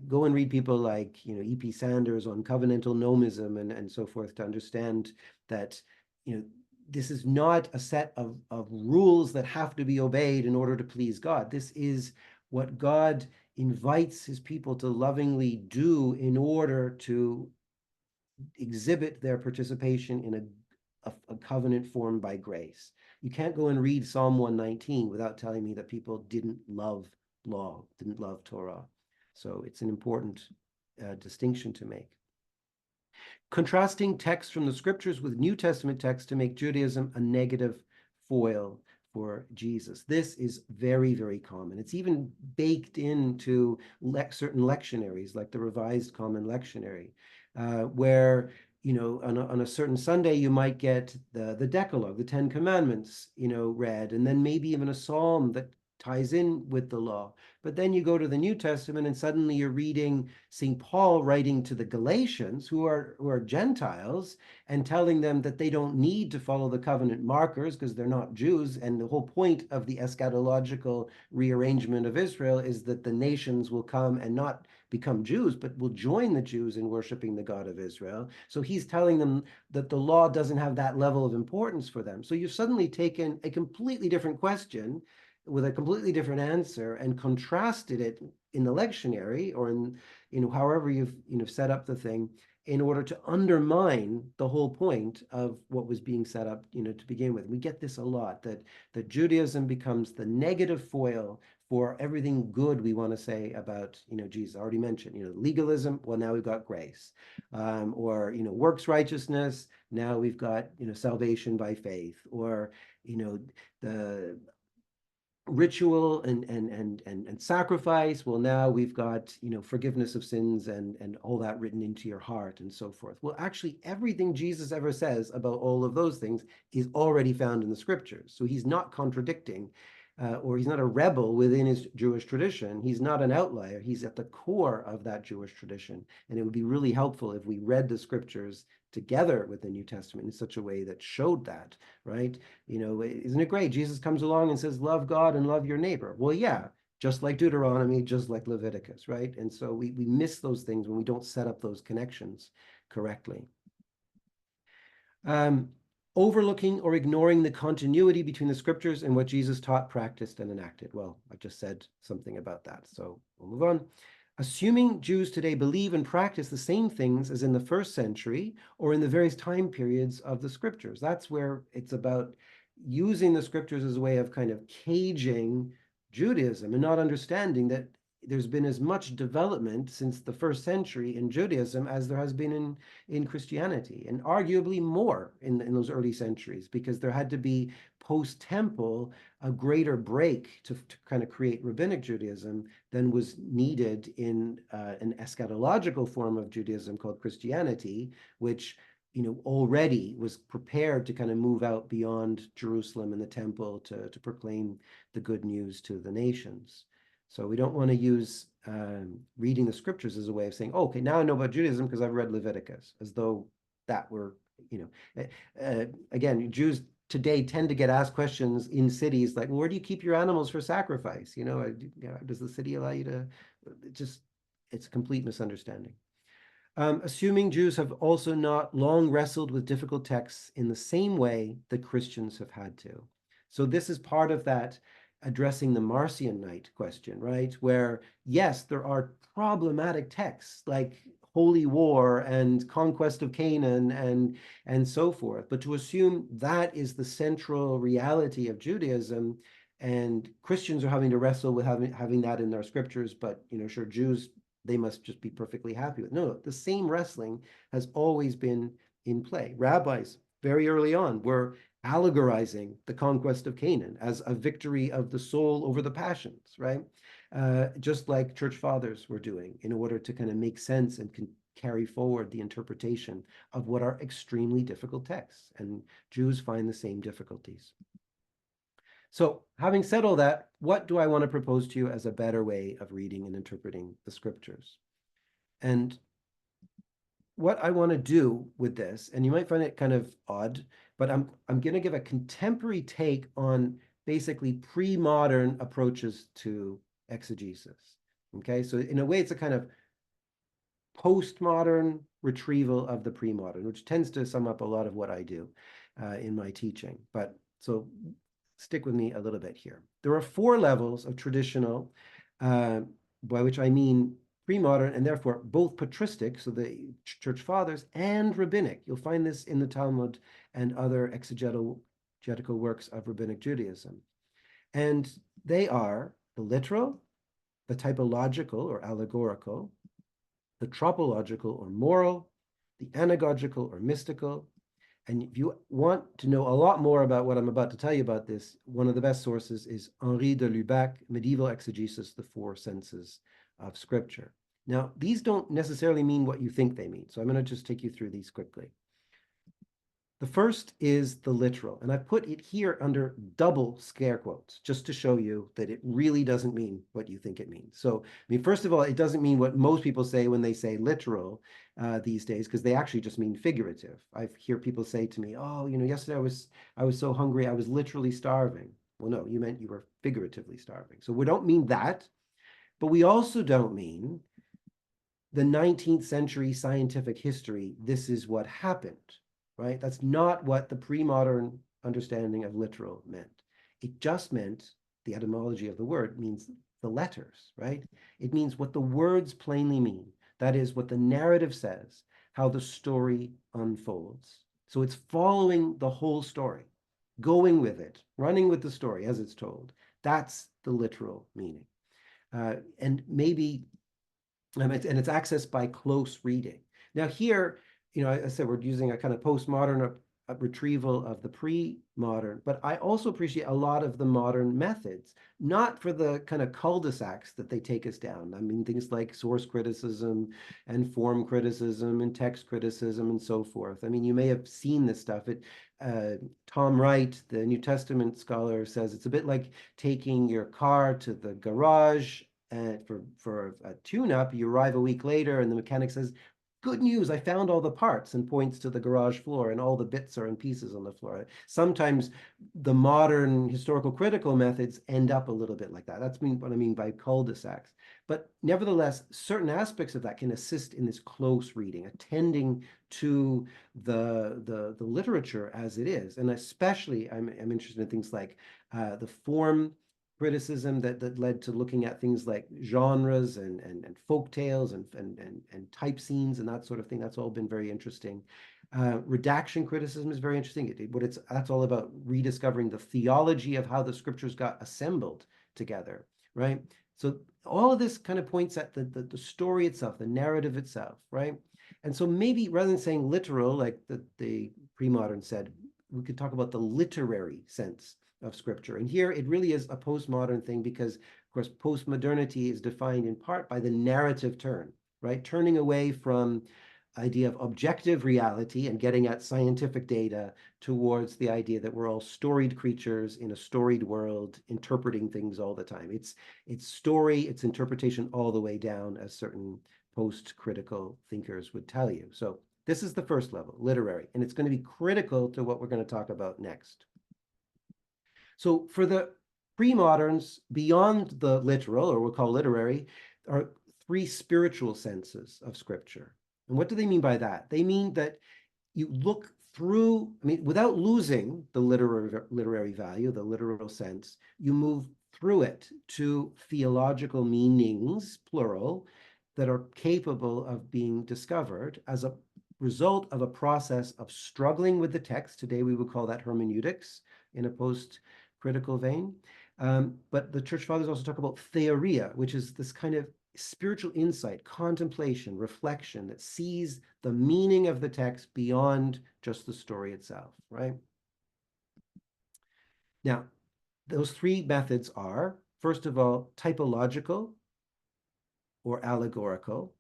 go and read people like, you know, E.P. Sanders on covenantal nomism and so forth to understand that, you know, this is not a set of rules that have to be obeyed in order to please God. This is what God invites his people to lovingly do in order to exhibit their participation in a covenant formed by grace. You can't go and read Psalm 119 without telling me that people didn't love law, didn't love Torah. So it's an important distinction to make. Contrasting texts from the scriptures with New Testament texts to make Judaism a negative foil for Jesus. This is very, very common. It's even baked into certain lectionaries, like the Revised Common Lectionary, where, you know, on a certain Sunday, you might get the Decalogue, the Ten Commandments, you know, read, and then maybe even a psalm that ties in with the law. But then you go to the New Testament and suddenly you're reading St. Paul writing to the Galatians, who are Gentiles, and telling them that they don't need to follow the covenant markers because they're not Jews. And the whole point of the eschatological rearrangement of Israel is that the nations will come and not become Jews, but will join the Jews in worshiping the God of Israel. So he's telling them that the law doesn't have that level of importance for them. So you've suddenly taken a completely different question with a completely different answer and contrasted it in the lectionary or in, you know, however you've, you know, set up the thing in order to undermine the whole point of what was being set up, you know, to begin with. We get this a lot, that Judaism becomes the negative foil for everything good we want to say about, you know, Jesus. I already mentioned, you know, legalism. Well, now we've got grace, or, you know, works righteousness. Now we've got, you know, salvation by faith, or, you know, the ritual and sacrifice. Well, now we've got, you know, forgiveness of sins and all that written into your heart and so forth. Well, actually, everything Jesus ever says about all of those things is already found in the scriptures. So he's not contradicting, or he's not a rebel within his Jewish tradition. He's not an outlier. He's at the core of that Jewish tradition. And it would be really helpful if we read the scriptures together with the New Testament in such a way that showed that, right? You know, isn't it great? Jesus comes along and says, love God and love your neighbor. Well, yeah, just like Deuteronomy, just like Leviticus, right? And so we miss those things when we don't set up those connections correctly. Overlooking or ignoring the continuity between the scriptures and what Jesus taught, practiced, and enacted. Well, I just said something about that, so we'll move on. assuming Jews today believe and practice the same things as in the first century or in the various time periods of the scriptures. That's where it's about using the scriptures as a way of kind of caging Judaism and not understanding that there's been as much development since the first century in Judaism as there has been in Christianity, and arguably more in those early centuries, because there had to be post-temple a greater break to kind of create rabbinic Judaism than was needed in an eschatological form of Judaism called Christianity, which already was prepared to kind of move out beyond Jerusalem and the temple to proclaim the good news to the nations. So we don't want to use reading the scriptures as a way of saying, oh, okay, now I know about Judaism because I've read Leviticus, as though that were, again, Jews today tend to get asked questions in cities like, well, where do you keep your animals for sacrifice? Does the city allow you to, it's a complete misunderstanding. Assuming Jews have also not long wrestled with difficult texts in the same way that Christians have had to. So this is part of that addressing the Marcion Night question, right? Where, yes, there are problematic texts like Holy War and Conquest of Canaan and so forth. But to assume that is the central reality of Judaism, and Christians are having to wrestle with having that in their scriptures, but sure, Jews, they must just be perfectly happy with. No, the same wrestling has always been in play. Rabbis very early on were allegorizing the conquest of Canaan as a victory of the soul over the passions, right? Just like church fathers were doing in order to kind of make sense and carry forward the interpretation of what are extremely difficult texts. And Jews find the same difficulties. So having said all that, what do I want to propose to you as a better way of reading and interpreting the scriptures? And what I want to do with this, and you might find it kind of odd, but I'm going to give a contemporary take on basically pre-modern approaches to exegesis. Okay, so in a way, it's a kind of postmodern retrieval of the pre-modern, which tends to sum up a lot of what I do in my teaching. But so stick with me a little bit here. There are 4 levels of traditional, by which I mean pre-modern, and therefore both patristic, so the church fathers, and rabbinic. You'll find this in the Talmud and other exegetical works of rabbinic Judaism. And they are the literal, the typological or allegorical, the tropological or moral, the anagogical or mystical. And if you want to know a lot more about what I'm about to tell you about this, one of the best sources is Henri de Lubac, Medieval Exegesis, the 4 Senses of Scripture. Now, these don't necessarily mean what you think they mean, so I'm going to just take you through these quickly. The first is the literal, and I put it here under double scare quotes, just to show you that it really doesn't mean what you think it means. So, first of all, it doesn't mean what most people say when they say literal these days, because they actually just mean figurative. I hear people say to me, oh, yesterday I was so hungry, I was literally starving. Well, no, you meant you were figuratively starving. So we don't mean that, but we also don't mean the 19th century scientific history, this is what happened. Right? That's not what the pre-modern understanding of literal meant. It just meant, the etymology of the word means the letters, right? It means what the words plainly mean. That is what the narrative says, how the story unfolds. So it's following the whole story, going with it, running with the story as it's told. That's the literal meaning. And maybe, and it's accessed by close reading. Now here, I said we're using a kind of postmodern retrieval of the pre-modern, but I also appreciate a lot of the modern methods, not for the kind of cul-de-sacs that they take us down. Things like source criticism and form criticism and text criticism and so forth. You may have seen this stuff. Tom Wright, the New Testament scholar, says it's a bit like taking your car to the garage for a tune-up. You arrive a week later and the mechanic says, good news, I found all the parts, and points to the garage floor and all the bits are in pieces on the floor. Sometimes the modern historical critical methods end up a little bit like that. That's what I mean by cul-de-sacs. But nevertheless, certain aspects of that can assist in this close reading, attending to the literature as it is. And especially, I'm interested in things like the form criticism that led to looking at things like genres and folk tales and type scenes and that sort of thing. That's all been very interesting. Redaction criticism is very interesting. That's all about rediscovering the theology of how the scriptures got assembled together, right? So all of this kind of points at the story itself, the narrative itself, right? And so maybe rather than saying literal, like the pre-modern said, we could talk about the literary sense of scripture. And here it really is a postmodern thing because, of course, postmodernity is defined in part by the narrative turn, right? Turning away from idea of objective reality and getting at scientific data towards the idea that we're all storied creatures in a storied world interpreting things all the time. It's story, it's interpretation all the way down, as certain post-critical thinkers would tell you. So this is the first level, literary, and it's going to be critical to what we're going to talk about next. So for the pre-moderns, beyond the literal, or we'll call literary, are three spiritual senses of scripture. And what do they mean by that? They mean that you look through, without losing the literary value, the literal sense, you move through it to theological meanings, plural, that are capable of being discovered as a result of a process of struggling with the text. Today we would call that hermeneutics in a post-critical vein. But the church fathers also talk about theoria, which is this kind of spiritual insight, contemplation, reflection that sees the meaning of the text beyond just the story itself, right? Now, those three methods are, first of all, typological or allegorical.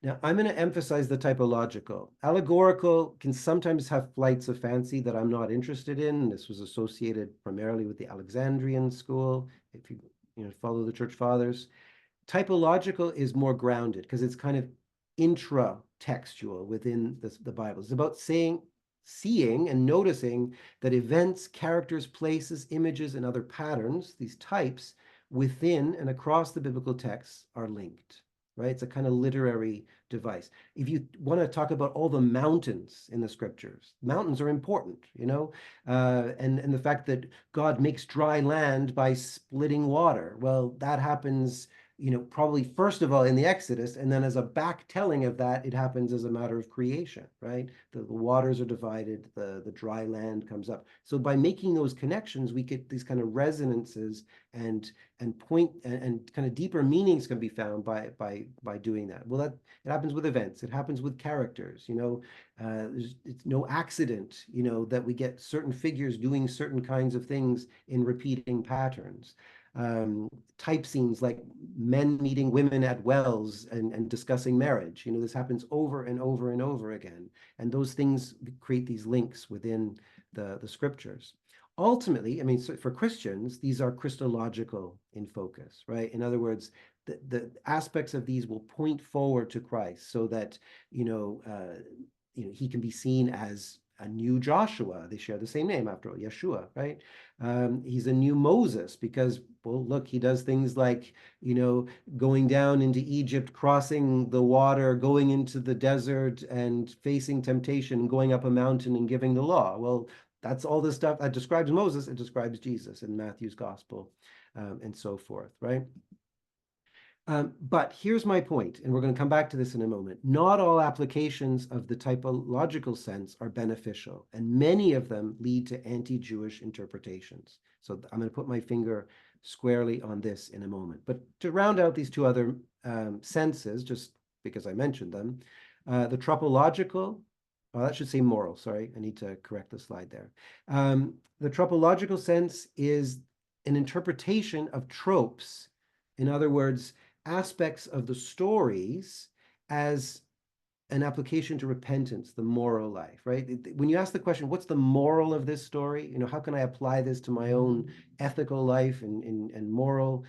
Now, I'm going to emphasize the typological. Allegorical can sometimes have flights of fancy that I'm not interested in. This was associated primarily with the Alexandrian school, if you follow the church fathers. Typological is more grounded because it's kind of intra-textual within the Bible. It's about seeing and noticing that events, characters, places, images, and other patterns, these types, within and across the biblical texts are linked, right? It's a kind of literary device. If you want to talk about all the mountains in the scriptures, mountains are important, and the fact that God makes dry land by splitting water. Well, that happens probably first of all in the Exodus, and then as a back telling of that, it happens as a matter of creation, right? The waters are divided, the dry land comes up. So by making those connections, we get these kind of resonances and point and kind of deeper meanings can be found by doing that. Well, it happens with events, it happens with characters, it's no accident, that we get certain figures doing certain kinds of things in repeating patterns. Type scenes like men meeting women at wells and discussing marriage. This happens over and over and over again. And those things create these links within the scriptures. Ultimately, so for Christians, these are Christological in focus, right? In other words, the aspects of these will point forward to Christ so that, he can be seen as a new Joshua. They share the same name after all, Yeshua, right? He's a new Moses because, well, look, he does things like, going down into Egypt, crossing the water, going into the desert and facing temptation, going up a mountain and giving the law. Well, that's all this stuff that describes Moses. It describes Jesus in Matthew's gospel and so forth, right? But here's my point, and we're going to come back to this in a moment. Not all applications of the typological sense are beneficial, and many of them lead to anti-Jewish interpretations. So I'm going to put my finger squarely on this in a moment. But to round out these two other senses, just because I mentioned them, the tropological, that should say moral, sorry, I need to correct the slide there. The tropological sense is an interpretation of tropes. In other words, aspects of the stories as an application to repentance, the moral life, right? When you ask the question, what's the moral of this story? How can I apply this to my own ethical life and moral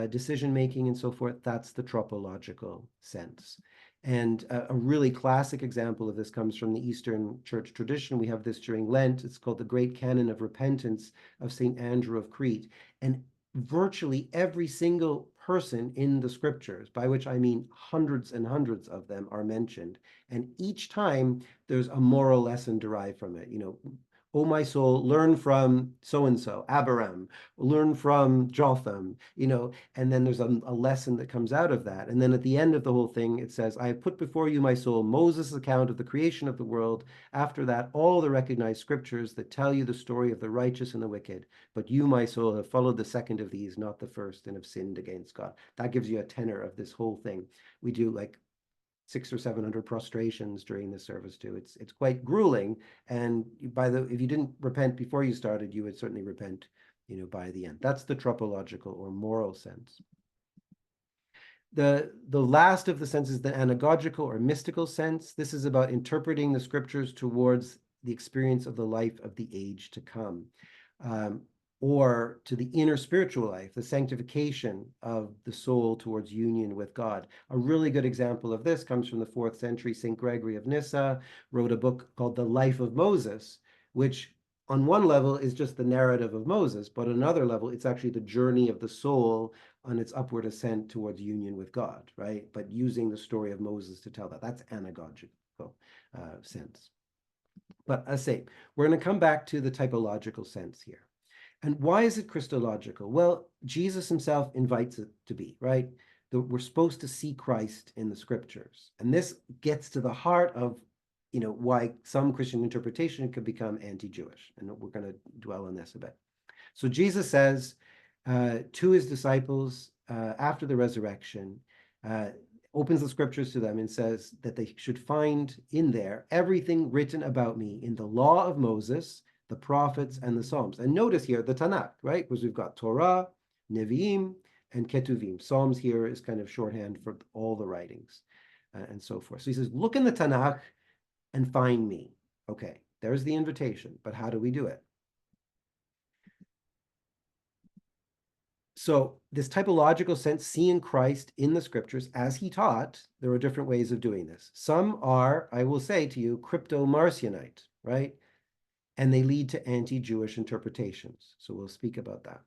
decision-making and so forth? That's the tropological sense. And a really classic example of this comes from the Eastern Church tradition. We have this during Lent. It's called the Great Canon of Repentance of St. Andrew of Crete. And virtually every single person in the scriptures, by which I mean hundreds and hundreds of them, are mentioned. And each time there's a moral lesson derived from it. oh my soul, learn from so-and-so, Abiram, learn from Jotham, and then there's a lesson that comes out of that. And then at the end of the whole thing, it says, I have put before you, my soul, Moses' account of the creation of the world. After that, all the recognized scriptures that tell you the story of the righteous and the wicked. But you, my soul, have followed the second of these, not the first, and have sinned against God. That gives you a tenor of this whole thing. We do like 600 or 700 prostrations during the service too. It's quite grueling, and if you didn't repent before you started, you would certainly repent, by the end. That's the tropological or moral sense. The last of the senses, the anagogical or mystical sense. This is about interpreting the scriptures towards the experience of the life of the age to come. Or to the inner spiritual life, the sanctification of the soul towards union with God. A really good example of this comes from the 4th century. St. Gregory of Nyssa wrote a book called The Life of Moses, which on one level is just the narrative of Moses, but on another level, it's actually the journey of the soul on its upward ascent towards union with God, right? But using the story of Moses to tell that. That's anagogical sense. But as I say, we're going to come back to the typological sense here. And why is it Christological? Well, Jesus himself invites it to be, right? We're supposed to see Christ in the scriptures. And this gets to the heart of, why some Christian interpretation could become anti-Jewish. And we're going to dwell on this a bit. So Jesus says to his disciples after the resurrection, opens the scriptures to them and says that they should find in there everything written about me in the law of Moses, the prophets, and the Psalms. And notice here the Tanakh, right? Because we've got Torah, Nevi'im, and Ketuvim. Psalms here is kind of shorthand for all the writings and so forth. So he says, look in the Tanakh and find me. Okay, there's the invitation, but how do we do it? So this typological sense, seeing Christ in the scriptures as he taught, there are different ways of doing this. Some are, I will say to you, crypto-Marcionite, right? And they lead to anti-Jewish interpretations. So we'll speak about that.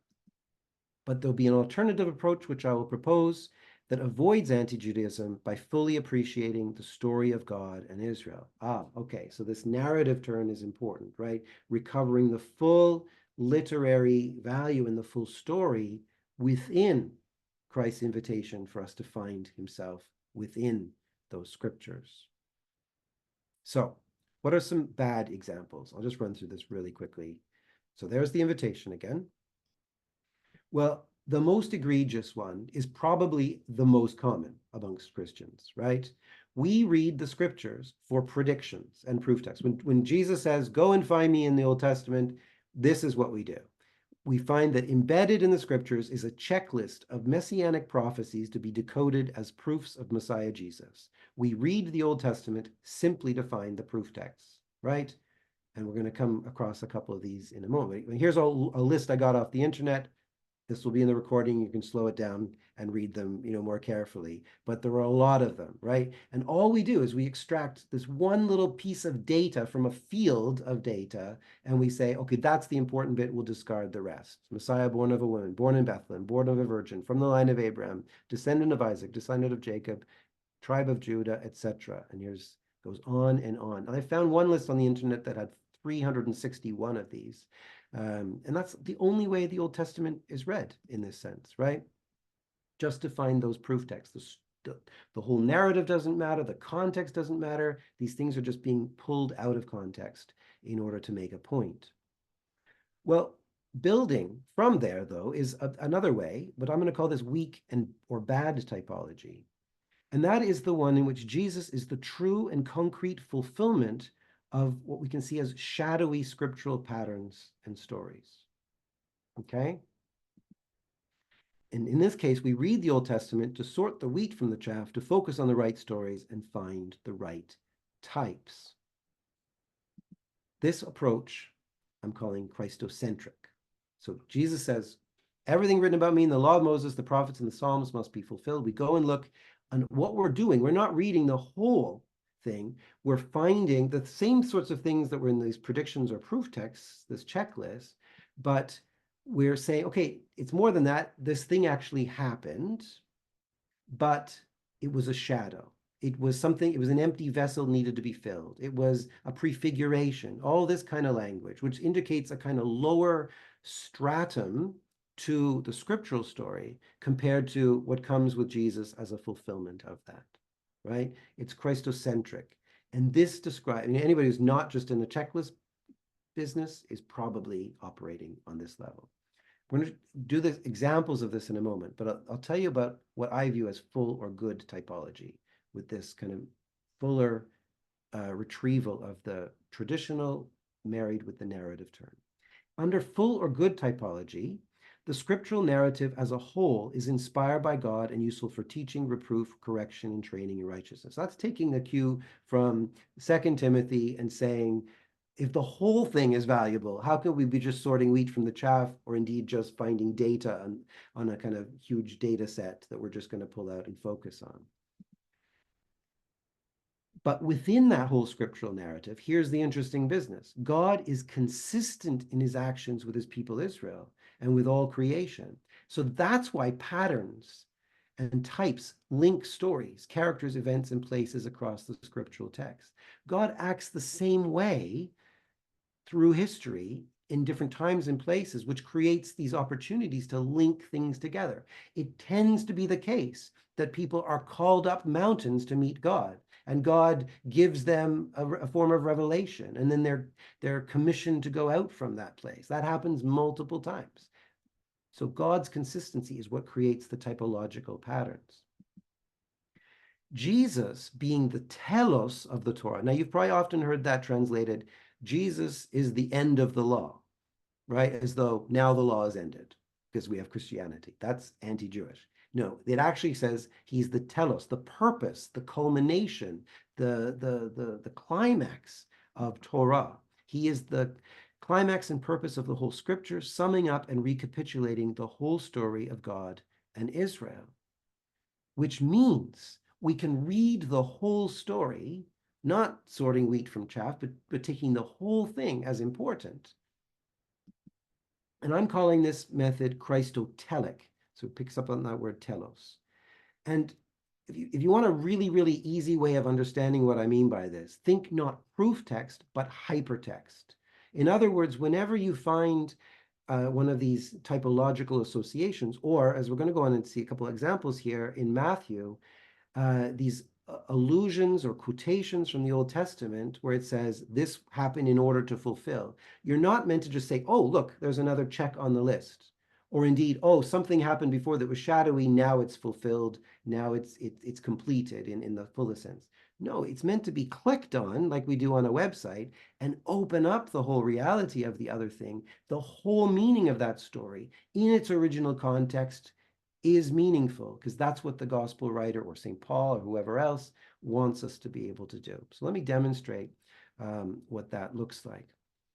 But there'll be an alternative approach, which I will propose, that avoids anti-Judaism by fully appreciating the story of God and Israel. Okay, so this narrative turn is important, right? Recovering the full literary value and the full story within Christ's invitation for us to find himself within those scriptures. So, what are some bad examples? I'll just run through this really quickly. So there's the invitation again. Well, the most egregious one is probably the most common amongst Christians, right? We read the scriptures for predictions and proof texts. When Jesus says, go and find me in the Old Testament, this is what we do. We find that embedded in the scriptures is a checklist of messianic prophecies to be decoded as proofs of Messiah Jesus. We read the Old Testament simply to find the proof texts, right? And we're going to come across a couple of these in a moment. Here's a list I got off the internet. This will be in the recording. You can slow it down and read them, more carefully. But there are a lot of them, right? And all we do is we extract this one little piece of data from a field of data, and we say, okay, that's the important bit. We'll discard the rest. Messiah born of a woman, born in Bethlehem, born of a virgin, from the line of Abraham, descendant of Isaac, descendant of Jacob, tribe of Judah, etc. And here's goes on and on. And I found one list on the internet that had 361 of these. And that's the only way the Old Testament is read in this sense, right? Just to find those proof texts. The whole narrative doesn't matter. The context doesn't matter. These things are just being pulled out of context in order to make a point. Well, building from there, though, is another way, but I'm going to call this weak or bad typology. And that is the one in which Jesus is the true and concrete fulfillment of what we can see as shadowy scriptural patterns and stories. Okay? And in this case, we read the Old Testament to sort the wheat from the chaff, to focus on the right stories and find the right types. This approach I'm calling Christocentric. So Jesus says, everything written about me in the law of Moses, the prophets, and the Psalms must be fulfilled. We go and look on what we're doing. We're not reading the whole thing. We're finding the same sorts of things that were in these predictions or proof texts, this checklist, but we're saying, okay, it's more than that. This thing actually happened, but it was a shadow. It was something, it was an empty vessel needed to be filled. It was a prefiguration, all this kind of language, which indicates a kind of lower stratum to the scriptural story compared to what comes with Jesus as a fulfillment of that, right? It's Christocentric. And this describes, anybody who's not just in the checklist business is probably operating on this level. We're going to do the examples of this in a moment, but I'll tell you about what I view as full or good typology, with this kind of fuller retrieval of the traditional married with the narrative turn. Under full or good typology, the scriptural narrative as a whole is inspired by God and useful for teaching, reproof, correction, and training in righteousness. That's taking the cue from 2 Timothy and saying, if the whole thing is valuable, how can we be just sorting wheat from the chaff, or indeed just finding data on a kind of huge data set that we're just going to pull out and focus on? But within that whole scriptural narrative, here's the interesting business. God is consistent in his actions with his people Israel and with all creation. So that's why patterns and types link stories, characters, events, and places across the scriptural text. God acts the same way through history in different times and places, which creates these opportunities to link things together. It tends to be the case that people are called up mountains to meet God, and God gives them a form of revelation, and then they're commissioned to go out from that place. That happens multiple times. So God's consistency is what creates the typological patterns. Jesus being the telos of the Torah. Now, you've probably often heard that translated, Jesus is the end of the law, right? As though now the law is ended because we have Christianity. That's anti-Jewish. No, it actually says he's the telos, the purpose, the culmination, the climax of Torah. He is the climax and purpose of the whole scripture, summing up and recapitulating the whole story of God and Israel, which means we can read the whole story, not sorting wheat from chaff, but taking the whole thing as important. And I'm calling this method Christotelic. So it picks up on that word telos. And if you want a really, really easy way of understanding what I mean by this, think not proof text, but hypertext. In other words, whenever you find one of these typological associations, or as we're going to go on and see a couple of examples here in Matthew, these allusions or quotations from the Old Testament where it says this happened in order to fulfill. You're not meant to just say, oh, look, there's another check on the list. Or indeed, oh, something happened before that was shadowy, now it's fulfilled, now it's completed in the fullest sense. No, it's meant to be clicked on like we do on a website and open up the whole reality of the other thing, the whole meaning of that story in its original context is meaningful, because that's what the gospel writer or St. Paul or whoever else wants us to be able to do. So let me demonstrate what that looks like.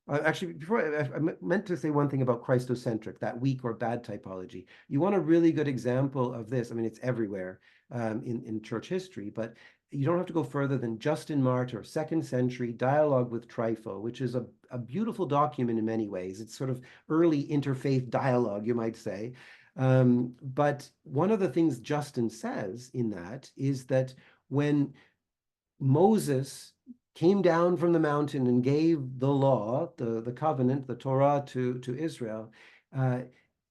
Actually, before I meant to say one thing about Christocentric, that weak or bad typology. You want a really good example of this. I mean, it's everywhere in church history, but you don't have to go further than Justin Martyr, 2nd century dialogue with Trypho, which is a beautiful document in many ways. It's sort of early interfaith dialogue, you might say. But one of the things Justin says in that is that when Moses came down from the mountain and gave the law, the covenant, the Torah to Israel,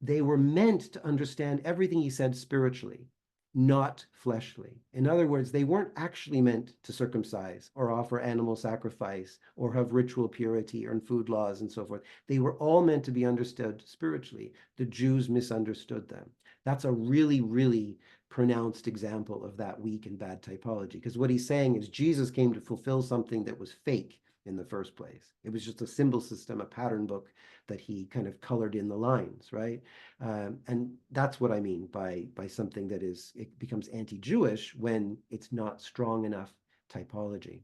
they were meant to understand everything he said spiritually, not fleshly. In other words, they weren't actually meant to circumcise or offer animal sacrifice or have ritual purity or food laws and so forth. They were all meant to be understood spiritually. The Jews misunderstood them. That's a really, really pronounced example of that weak and bad typology, because what he's saying is Jesus came to fulfill something that was fake in the first place. It was just a symbol system, a pattern book that he kind of colored in the lines, right? And that's what I mean by something that it becomes anti-Jewish when it's not strong enough typology.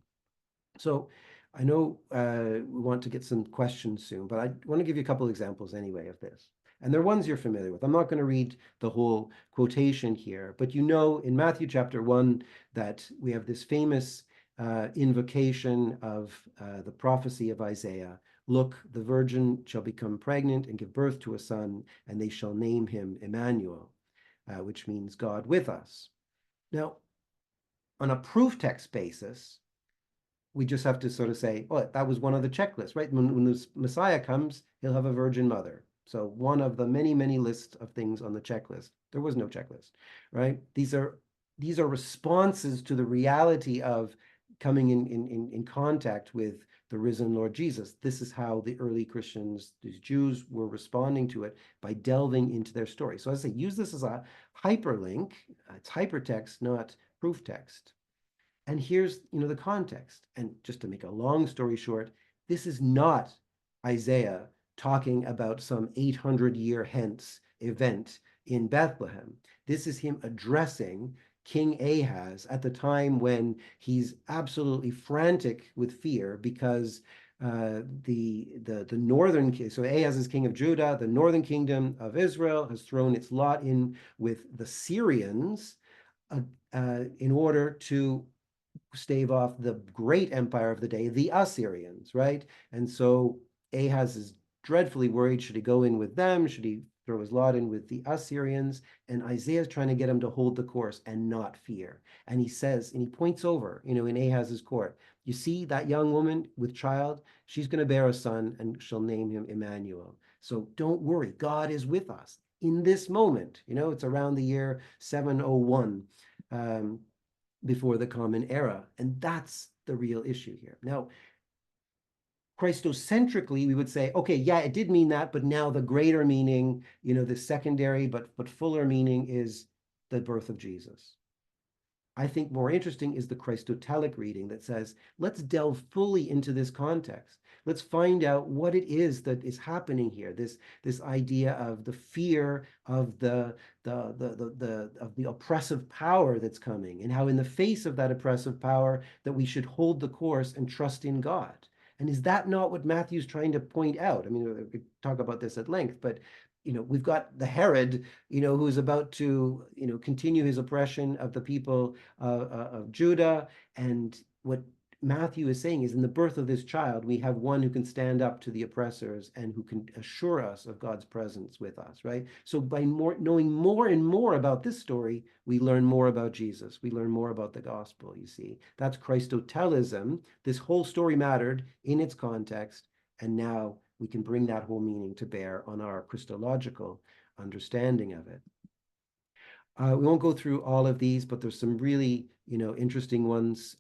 So I know we want to get some questions soon, but I want to give you a couple examples anyway of this. And they're ones you're familiar with. I'm not going to read the whole quotation here, but you know in Matthew chapter 1 that we have this famous invocation of the prophecy of Isaiah. Look, the virgin shall become pregnant and give birth to a son, and they shall name him Emmanuel, which means God with us. Now, on a proof text basis, we just have to sort of say, oh, that was one of the checklists, right? When the Messiah comes, he'll have a virgin mother. So one of the many, many lists of things on the checklist. There was no checklist, right? These are responses to the reality of coming in contact with the risen Lord Jesus. This is how the early Christians, these Jews, were responding to it by delving into their story. So as I say, use this as a hyperlink. It's hypertext, not proof text. And here's, the context. And just to make a long story short, this is not Isaiah talking about some 800-year hence event in Bethlehem. This is him addressing King Ahaz at the time when he's absolutely frantic with fear because the northern, so Ahaz is king of Judah, the northern kingdom of Israel has thrown its lot in with the Syrians in order to stave off the great empire of the day, the Assyrians, right? And so Ahaz is dreadfully worried. Should he go in with them? Should he throw his lot in with the Assyrians? And Isaiah is trying to get him to hold the course and not fear. And he says, and he points over, in Ahaz's court, you see that young woman with child? She's going to bear a son and she'll name him Emmanuel. So don't worry, God is with us in this moment. It's around the year 701. Before the Common Era. And that's the real issue here. Now, Christocentrically, we would say, okay, yeah, it did mean that, but now the greater meaning, the secondary but fuller meaning is the birth of Jesus. I think more interesting is the Christotelic reading that says, let's delve fully into this context. Let's find out what it is that is happening here. This idea of the fear of the oppressive power that's coming, and how in the face of that oppressive power that we should hold the course and trust in God. And is that not what Matthew's trying to point out? I mean, we could talk about this at length, but we've got the Herod, who's about to, continue his oppression of the people of Judah. And what Matthew is saying is, in the birth of this child, we have one who can stand up to the oppressors and who can assure us of God's presence with us, right? So by knowing more and more about this story, we learn more about Jesus. We learn more about the gospel, you see. That's Christotelism. This whole story mattered in its context, and now we can bring that whole meaning to bear on our Christological understanding of it. We won't go through all of these, but there's some really, interesting ones.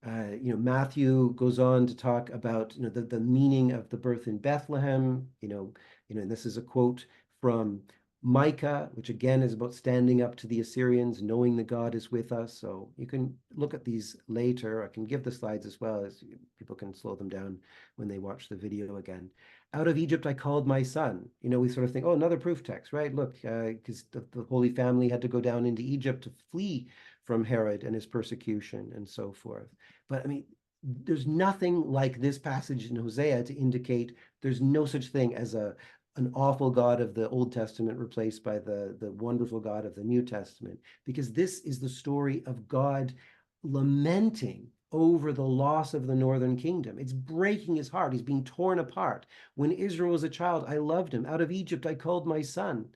Matthew goes on to talk about, the meaning of the birth in Bethlehem. And this is a quote from Micah, which again is about standing up to the Assyrians, knowing that God is with us. So you can look at these later. I can give the slides as well, as people can slow them down when they watch the video again. Out of Egypt I called my son. We sort of think, oh, another proof text, right? Look, because the Holy Family had to go down into Egypt to flee from Herod and his persecution and so forth. But I mean, there's nothing like this passage in Hosea to indicate there's no such thing as an awful God of the Old Testament replaced by the wonderful God of the New Testament, because this is the story of God lamenting over the loss of the northern kingdom. It's breaking his heart. He's being torn apart. When Israel was a child, I loved him. Out of Egypt, I called my son.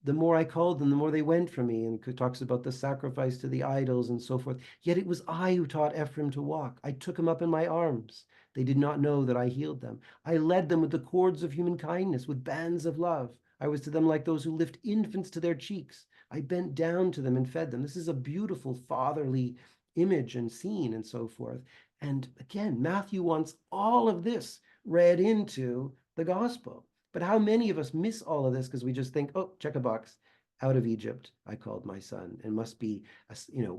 The more I called them, the more they went from me. And it talks about the sacrifice to the idols and so forth. Yet it was I who taught Ephraim to walk. I took him up in my arms. They did not know that I healed them. I led them with the cords of human kindness, with bands of love. I was to them like those who lift infants to their cheeks. I bent down to them and fed them. This is a beautiful fatherly image and scene and so forth. And again, Matthew wants all of this read into the gospel. But how many of us miss all of this because we just think, oh, check a box. Out of Egypt, I called my son. And must be,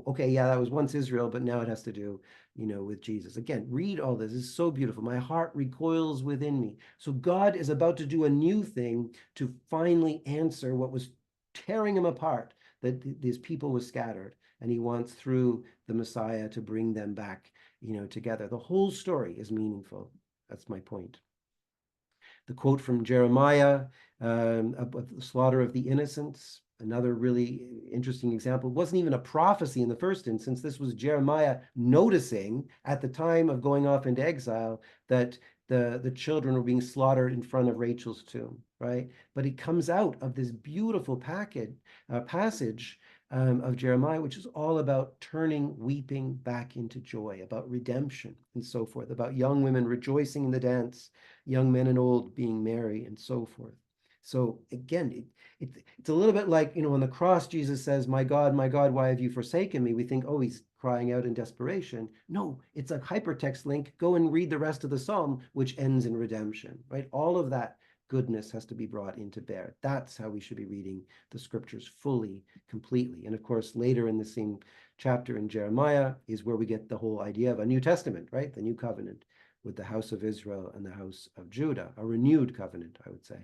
okay, yeah, that was once Israel, but now it has to do, with Jesus. Again, read all this. It's so beautiful. My heart recoils within me. So God is about to do a new thing to finally answer what was tearing him apart, that these people were scattered. And he wants through the Messiah to bring them back, together. The whole story is meaningful. That's my point. The quote from Jeremiah about the slaughter of the innocents, another really interesting example. It wasn't even a prophecy in the first instance. This was Jeremiah noticing at the time of going off into exile that the children were being slaughtered in front of Rachel's tomb, right? But it comes out of this beautiful passage of Jeremiah, which is all about turning weeping back into joy, about redemption and so forth, about young women rejoicing in the dance, young men and old being merry and so forth. So again, it's a little bit like, on the cross, Jesus says, my God, why have you forsaken me? We think, oh, he's crying out in desperation. No, it's a hypertext link. Go and read the rest of the psalm, which ends in redemption, right? All of that goodness has to be brought into bear. That's how we should be reading the scriptures fully, completely. And of course, later in the same chapter in Jeremiah is where we get the whole idea of a New Testament, right? The new covenant with the house of Israel and the house of Judah, a renewed covenant, I would say.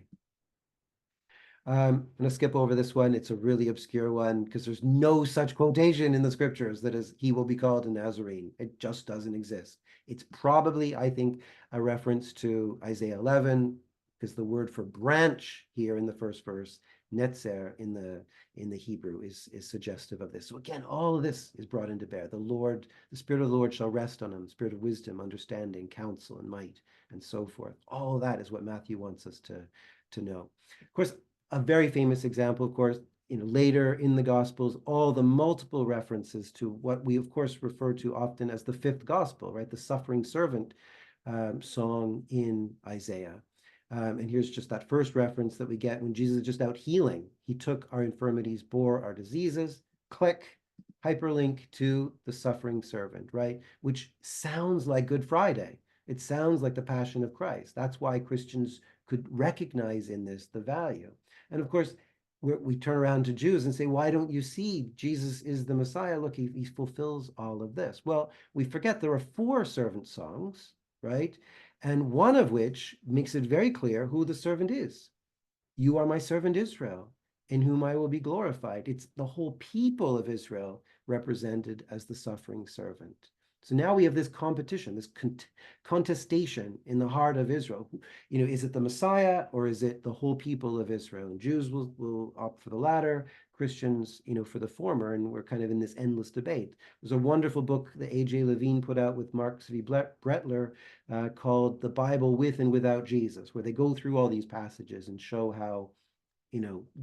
I'm going to skip over this one. It's a really obscure one because there's no such quotation in the scriptures that is, he will be called a Nazarene. It just doesn't exist. It's probably, I think, a reference to Isaiah 11, because the word for branch here in the first verse, netzer, in the Hebrew is suggestive of this. So again, all of this is brought into bear. The Spirit of the Lord shall rest on him, spirit of wisdom, understanding, counsel, and might, and so forth. All of that is what Matthew wants us to know. Of course, a very famous example, of course, later in the Gospels, all the multiple references to what we, of course, refer to often as the fifth gospel, right? The suffering servant song in Isaiah. And here's just that first reference that we get when Jesus is just out healing. He took our infirmities, bore our diseases. Click, hyperlink to the suffering servant, right? Which sounds like Good Friday. It sounds like the Passion of Christ. That's why Christians could recognize in this the value. And of course, we turn around to Jews and say, why don't you see Jesus is the Messiah? Look, he fulfills all of this. Well, we forget there are 4 servant songs, right? And one of which makes it very clear who the servant is. You are my servant Israel, in whom I will be glorified. It's the whole people of Israel represented as the suffering servant. So now we have this competition, this contestation in the heart of Israel. Is it the Messiah or is it the whole people of Israel? And Jews will opt for the latter, Christians, for the former, and we're kind of in this endless debate. There's a wonderful book that A.J. Levine put out with Mark V. Brettler called The Bible With and Without Jesus, where they go through all these passages and show how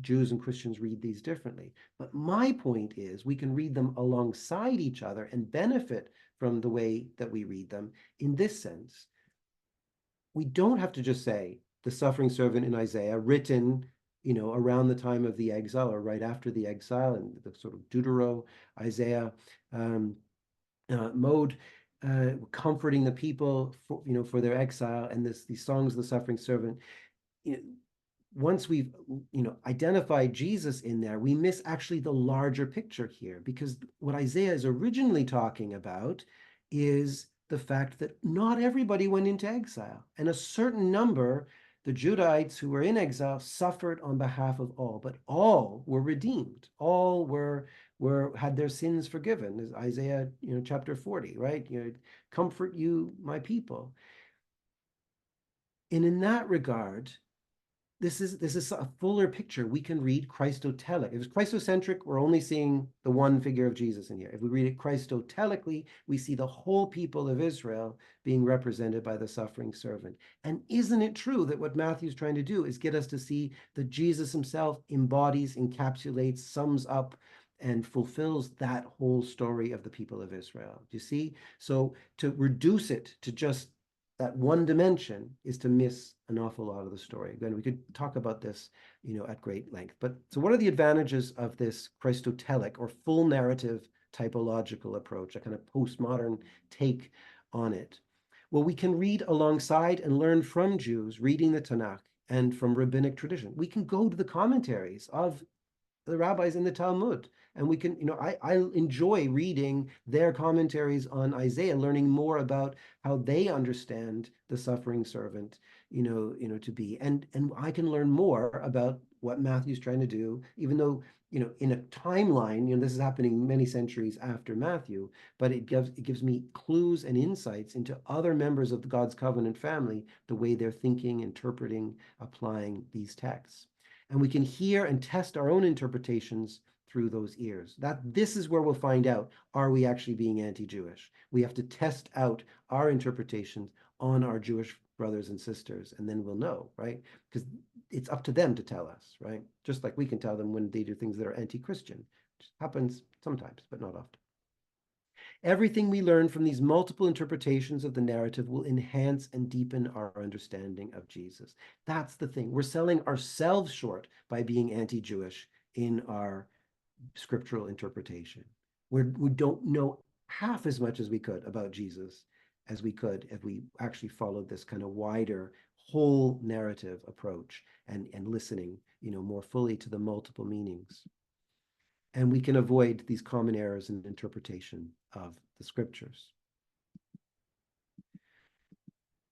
Jews and Christians read these differently. But my point is we can read them alongside each other and benefit from the way that we read them. In this sense, we don't have to just say the suffering servant in Isaiah, written, around the time of the exile or right after the exile, and the sort of Deutero Isaiah mode, comforting the people for their exile, and these songs of the suffering servant. Once we've identified Jesus in there, we miss actually the larger picture here, because what Isaiah is originally talking about is the fact that not everybody went into exile, and a certain number, the Judahites who were in exile, suffered on behalf of all, but all were redeemed. All had their sins forgiven, as Isaiah chapter 40, right? Comfort you, my people. And in that regard, this is a fuller picture. We can read Christotelic. If it's Christocentric, we're only seeing the one figure of Jesus in here. If we read it Christotelically, we see the whole people of Israel being represented by the suffering servant. And isn't it true that what Matthew's trying to do is get us to see that Jesus himself embodies, encapsulates, sums up, and fulfills that whole story of the people of Israel? Do you see? So to reduce it to just that one dimension is to miss an awful lot of the story. Again, we could talk about this, at great length. But so what are the advantages of this Christotelic or full narrative typological approach, a kind of postmodern take on it? Well, we can read alongside and learn from Jews reading the Tanakh and from rabbinic tradition. We can go to the commentaries of the rabbis in the Talmud, and we can, I enjoy reading their commentaries on Isaiah, learning more about how they understand the suffering servant, to be, and I can learn more about what Matthew's trying to do, even though, in a timeline, this is happening many centuries after Matthew, but it gives me clues and insights into other members of God's covenant family, the way they're thinking, interpreting, applying these texts. And we can hear and test our own interpretations through those ears. This is where we'll find out, are we actually being anti-Jewish? We have to test out our interpretations on our Jewish brothers and sisters, and then we'll know, right? Because it's up to them to tell us, right? Just like we can tell them when they do things that are anti-Christian. It happens sometimes, but not often. Everything we learn from these multiple interpretations of the narrative will enhance and deepen our understanding of Jesus. That's the thing. We're selling ourselves short by being anti-Jewish in our scriptural interpretation. We don't know half as much as we could about Jesus as we could if we actually followed this kind of wider whole narrative approach and listening, more fully to the multiple meanings. And we can avoid these common errors in interpretation of the scriptures.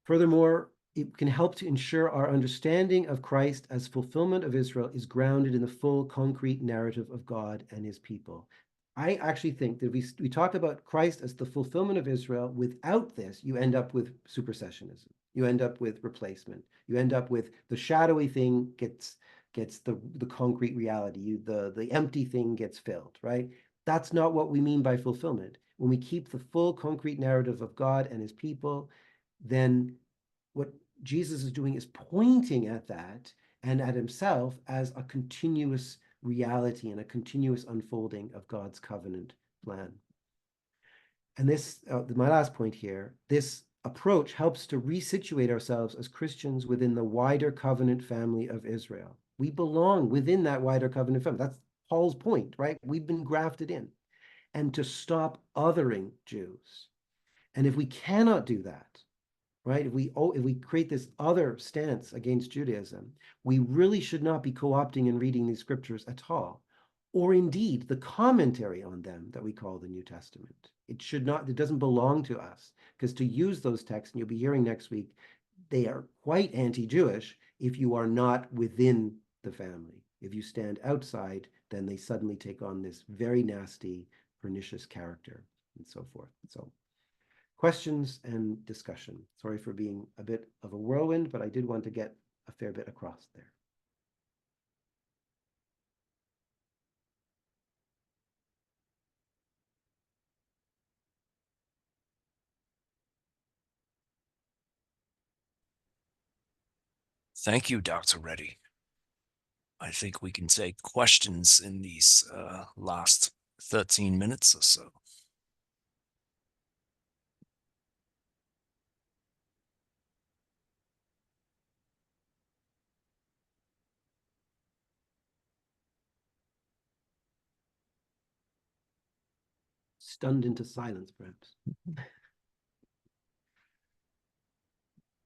Furthermore, it can help to ensure our understanding of Christ as fulfillment of Israel is grounded in the full concrete narrative of God and his people. I actually think that if we talk about Christ as the fulfillment of Israel, without this, you end up with supersessionism. You end up with replacement. You end up with the shadowy thing gets the concrete reality. The empty thing gets filled, right? That's not what we mean by fulfillment. When we keep the full concrete narrative of God and his people, then what Jesus is doing is pointing at that and at himself as a continuous reality and a continuous unfolding of God's covenant plan. And this, my last point here, this approach helps to resituate ourselves as Christians within the wider covenant family of Israel. We belong within that wider covenant family. That's Paul's point, right? We've been grafted in. And to stop othering Jews. And if we cannot do that, right, if we create this other stance against Judaism, we really should not be co-opting and reading these scriptures at all, or indeed the commentary on them that we call the New Testament. It doesn't belong to us, because to use those texts, and you'll be hearing next week, they are quite anti-Jewish if you are not within the family. If you stand outside, then they suddenly take on this very nasty, pernicious character, and so forth. So, questions and discussion. Sorry for being a bit of a whirlwind, but I did want to get a fair bit across there. Thank you, Dr. Ready. I think we can take questions in these last 13 minutes or so. Stunned into silence, perhaps.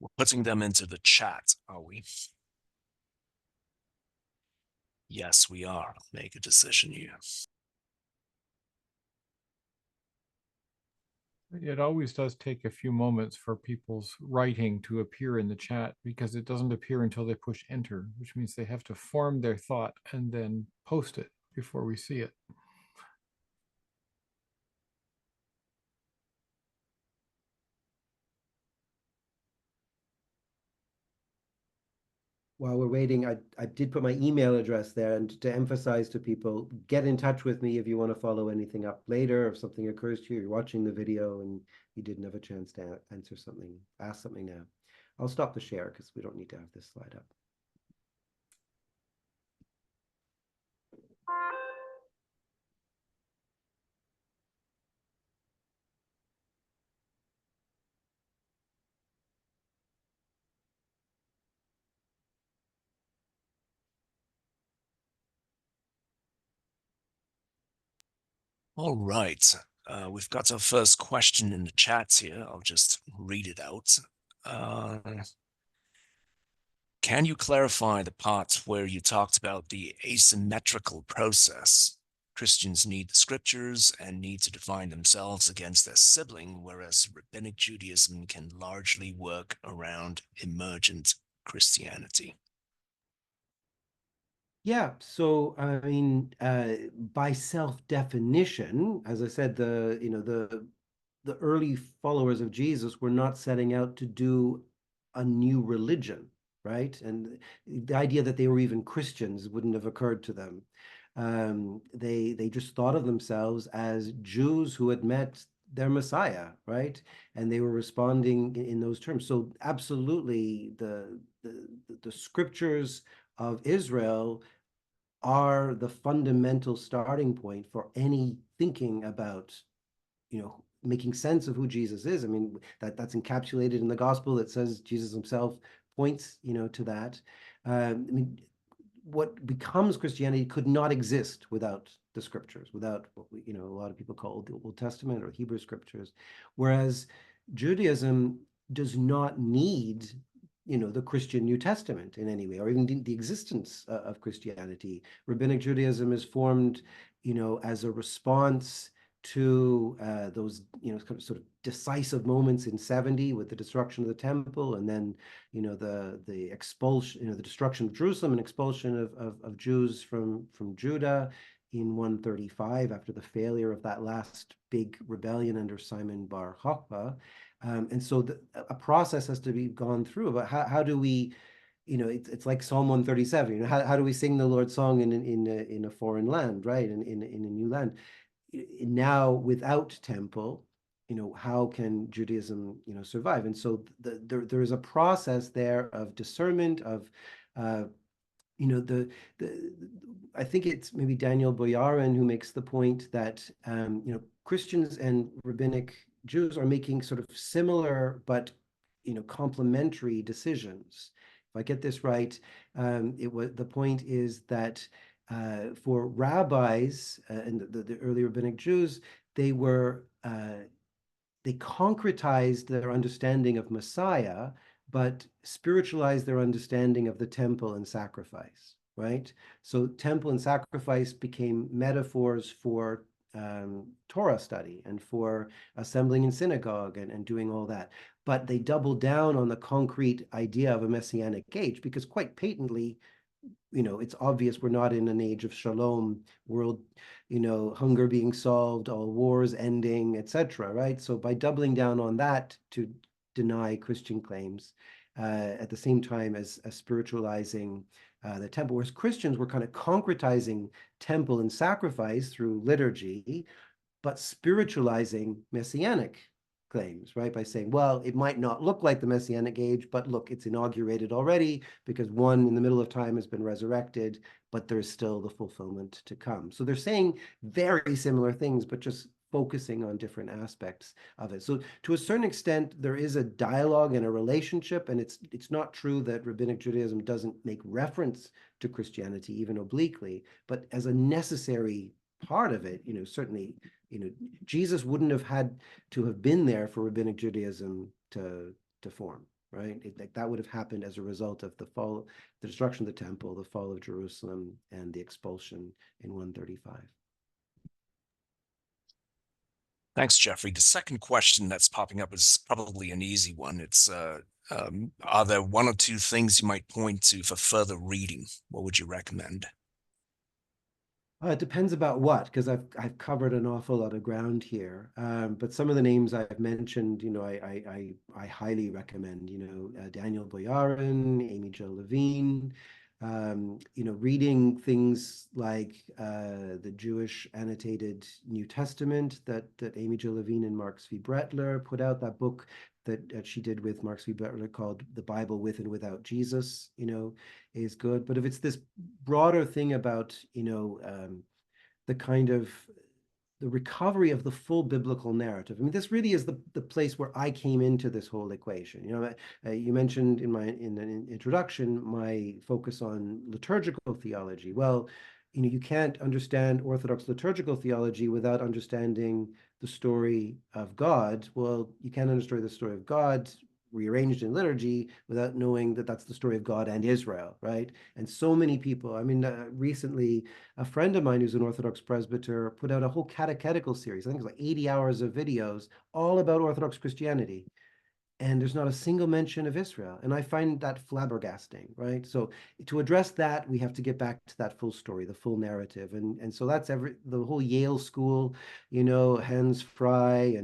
We're putting them into the chat, are we? Yes, we are. Make a decision here. It always does take a few moments for people's writing to appear in the chat, because it doesn't appear until they push enter, which means they have to form their thought and then post it before we see it. While we're waiting, I did put my email address there, and to emphasize to people, get in touch with me if you want to follow anything up later. If something occurs to you, you're watching the video and you didn't have a chance to answer something, ask something now. I'll stop the share because we don't need to have this slide up. All right. We've got our first question in the chat here. I'll just read it out. Can you clarify the part where you talked about the asymmetrical process? Christians need the scriptures and need to define themselves against their sibling, whereas rabbinic Judaism can largely work around emergent Christianity. Yeah, so I mean, by self-definition, as I said, the early followers of Jesus were not setting out to do a new religion, right? And the idea that they were even Christians wouldn't have occurred to them. They just thought of themselves as Jews who had met their Messiah, right? And they were responding in those terms. So absolutely, the scriptures of Israel are the fundamental starting point for any thinking about, making sense of who Jesus is. I mean, that's encapsulated in the gospel that says Jesus himself points, to that. I mean, what becomes Christianity could not exist without the scriptures, without what a lot of people call the Old Testament or Hebrew scriptures, whereas Judaism does not need the Christian New Testament in any way, or even the existence of Christianity. Rabbinic Judaism is formed, as a response to those, kind of sort of decisive moments in 70 with the destruction of the temple, and then, the expulsion, the destruction of Jerusalem and expulsion of Jews from Judah in 135 after the failure of that last big rebellion under Simon Bar Kokhba. And so a process has to be gone through about how do we, it's like Psalm 137, how do we sing the Lord's song in a foreign land, right? In a new land. Now without temple, how can Judaism, survive? And so there is a process there of discernment of, I think it's maybe Daniel Boyarin who makes the point that, Christians and rabbinic Jews are making sort of similar but, complementary decisions. If I get this right, the point is that for rabbis and the early rabbinic Jews, they concretized their understanding of Messiah, but spiritualized their understanding of the temple and sacrifice, right? So temple and sacrifice became metaphors for Torah study and for assembling in synagogue and doing all that. But they doubled down on the concrete idea of a messianic age, because quite patently, it's obvious we're not in an age of shalom, world, hunger being solved, all wars ending, etc., right? So by doubling down on that to deny Christian claims, at the same time as spiritualizing the temple, whereas Christians were kind of concretizing temple and sacrifice through liturgy, but spiritualizing messianic claims, right? By saying, well, it might not look like the Messianic age, but look, it's inaugurated already because one in the middle of time has been resurrected, but there's still the fulfillment to come. So they're saying very similar things, but just focusing on different aspects of it. So to a certain extent, there is a dialogue and a relationship, and it's not true that Rabbinic Judaism doesn't make reference to Christianity, even obliquely, but as a necessary part of it, certainly, Jesus wouldn't have had to have been there for Rabbinic Judaism to form, right? That would have happened as a result of the fall, the destruction of the temple, the fall of Jerusalem, and the expulsion in 135. Thanks, Geoffrey. The second question that's popping up is probably an easy one. It's are there one or two things you might point to for further reading? What would you recommend? It depends about what, because I've covered an awful lot of ground here. But some of the names I've mentioned, I highly recommend. Daniel Boyarin, Amy Jo Levine. Reading things like the Jewish annotated New Testament that Amy Jo Levine and Mark Zvi Brettler put out, that book that she did with Mark Zvi Brettler called The Bible With and Without Jesus, is good. But if it's this broader thing about, the kind of the recovery of the full biblical narrative. I mean, this really is the place where I came into this whole equation. You mentioned in an introduction my focus on liturgical theology. Well, you can't understand Orthodox liturgical theology without understanding the story of God. Well, you can't understand the story of God rearranged in liturgy without knowing that that's the story of God and Israel, right? And so many people, I mean, recently, a friend of mine who's an Orthodox presbyter put out a whole catechetical series. I think it's like 80 hours of videos all about Orthodox Christianity. And there's not a single mention of Israel. And I find that flabbergasting, right? So to address that, we have to get back to that full story, the full narrative. And so that's the whole Yale school, Hans Fry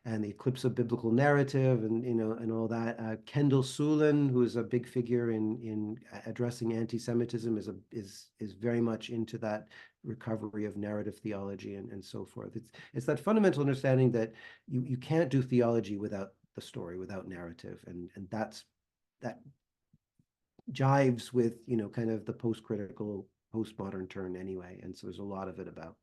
and the eclipse of biblical narrative and all that. Kendall Sulin, who is a big figure in addressing anti-Semitism, is very much into that recovery of narrative theology and so forth. It's that fundamental understanding that you can't do theology without the story, without narrative, and that jives with kind of the post-critical postmodern turn anyway. And so there's a lot of it about.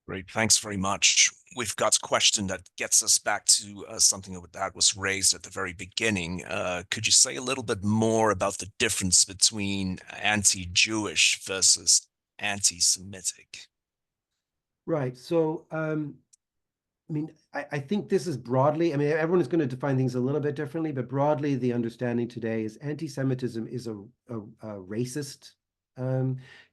Great, thanks very much. We've got a question that gets us back to something that was raised at the very beginning. Could you say a little bit more about the difference between anti-Jewish versus anti-Semitic? Right. So, I mean, I think this is broadly, I mean, everyone is going to define things a little bit differently, but broadly, the understanding today is anti-Semitism is a racist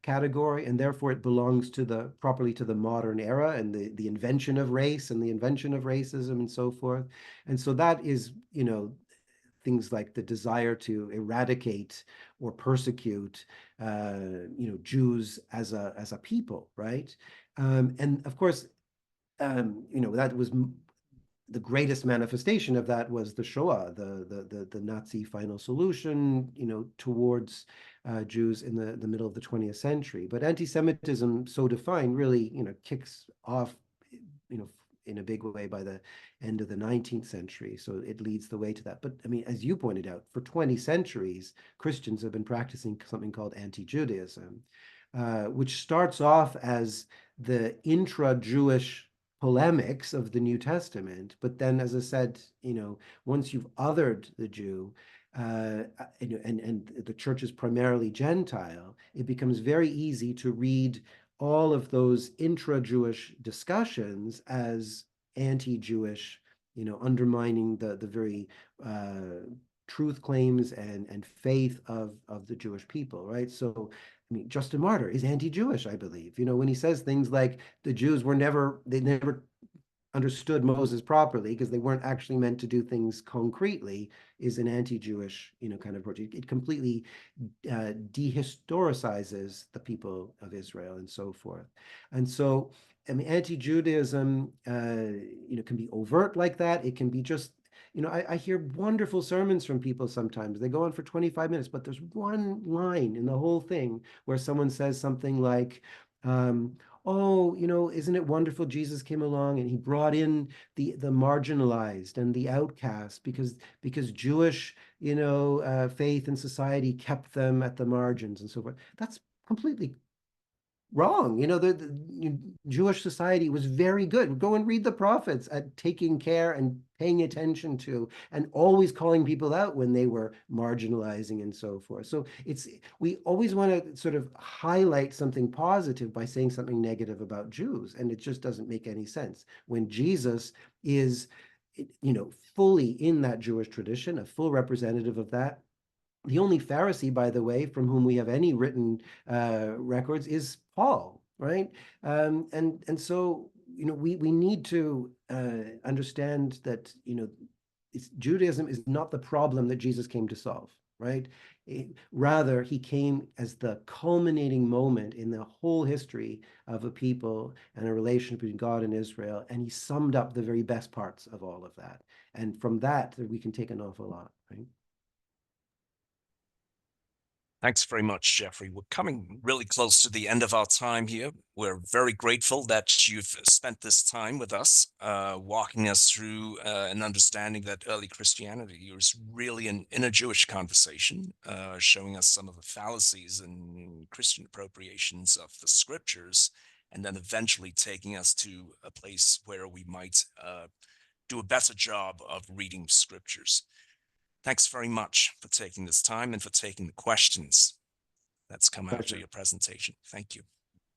category, and therefore it belongs to properly to the modern era and the invention of race and the invention of racism and so forth. And so that is, things like the desire to eradicate or persecute, Jews as a people, right? And of course, that was the greatest manifestation of that was the Shoah, the Nazi final solution, towards Jews in the middle of the 20th century. But anti-Semitism, so defined, really, kicks off, in a big way by the end of the 19th century. So it leads the way to that. But I mean, as you pointed out, for 20 centuries, Christians have been practicing something called anti-Judaism, which starts off as the intra-Jewish polemics of the New Testament. But then, as I said, once you've othered the Jew, and the church is primarily Gentile, it becomes very easy to read all of those intra-Jewish discussions as anti-Jewish, undermining the very truth claims and faith of the Jewish people, right? So, I mean, Justin Martyr is anti-Jewish, I believe. When he says things like the Jews they never understood Moses properly because they weren't actually meant to do things concretely, is an anti-Jewish, kind of approach. It completely dehistoricizes the people of Israel and so forth. And so, I mean, anti-Judaism, can be overt like that. It can be just, I hear wonderful sermons from people sometimes. They go on for 25 minutes, but there's one line in the whole thing where someone says something like, oh, isn't it wonderful Jesus came along and he brought in the marginalized and the outcast because Jewish, faith and society kept them at the margins and so forth. That's completely wrong. The Jewish society was very good. Go and read the prophets at taking care and paying attention to and always calling people out when they were marginalizing and so forth. So we always want to sort of highlight something positive by saying something negative about Jews, and it just doesn't make any sense when Jesus is, fully in that Jewish tradition, a full representative of that. The only Pharisee, by the way, from whom we have any written records is Paul, right? And so, we need to understand that, Judaism is not the problem that Jesus came to solve, right? Rather, he came as the culminating moment in the whole history of a people and a relationship between God and Israel, and he summed up the very best parts of all of that. And from that, we can take an awful lot, right? Thanks very much, Geoffrey. We're coming really close to the end of our time here. We're very grateful that you've spent this time with us, walking us through an understanding that early Christianity was really an inner Jewish conversation, showing us some of the fallacies and Christian appropriations of the scriptures, and then eventually taking us to a place where we might do a better job of reading scriptures. Thanks very much for taking this time and for taking the questions that's come after your presentation. Thank you.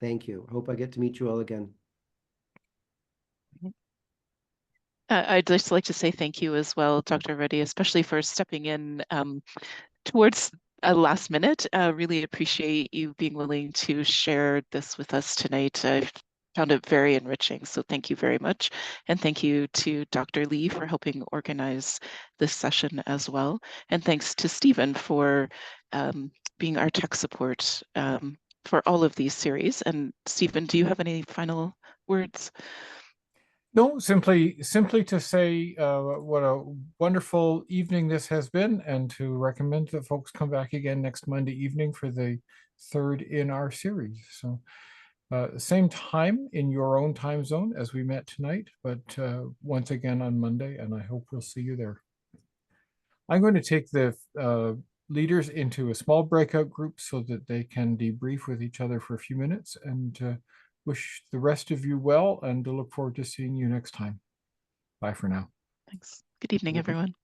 Thank you. Hope I get to meet you all again. I'd just like to say thank you as well, Dr. Ready, especially for stepping in towards a last minute. Really appreciate you being willing to share this with us tonight. I've found it very enriching, so thank you very much. And thank you to Dr. Lee for helping organize this session as well. And thanks to Stephen for being our tech support for all of these series. And Stephen, do you have any final words? No, simply to say what a wonderful evening this has been, and to recommend that folks come back again next Monday evening for the third in our series. So same time in your own time zone as we met tonight, but once again on Monday, and I hope we'll see you there. I'm going to take the leaders into a small breakout group so that they can debrief with each other for a few minutes, and wish the rest of you well, and to look forward to seeing you next time. Bye for now. Thanks. Good evening, everyone.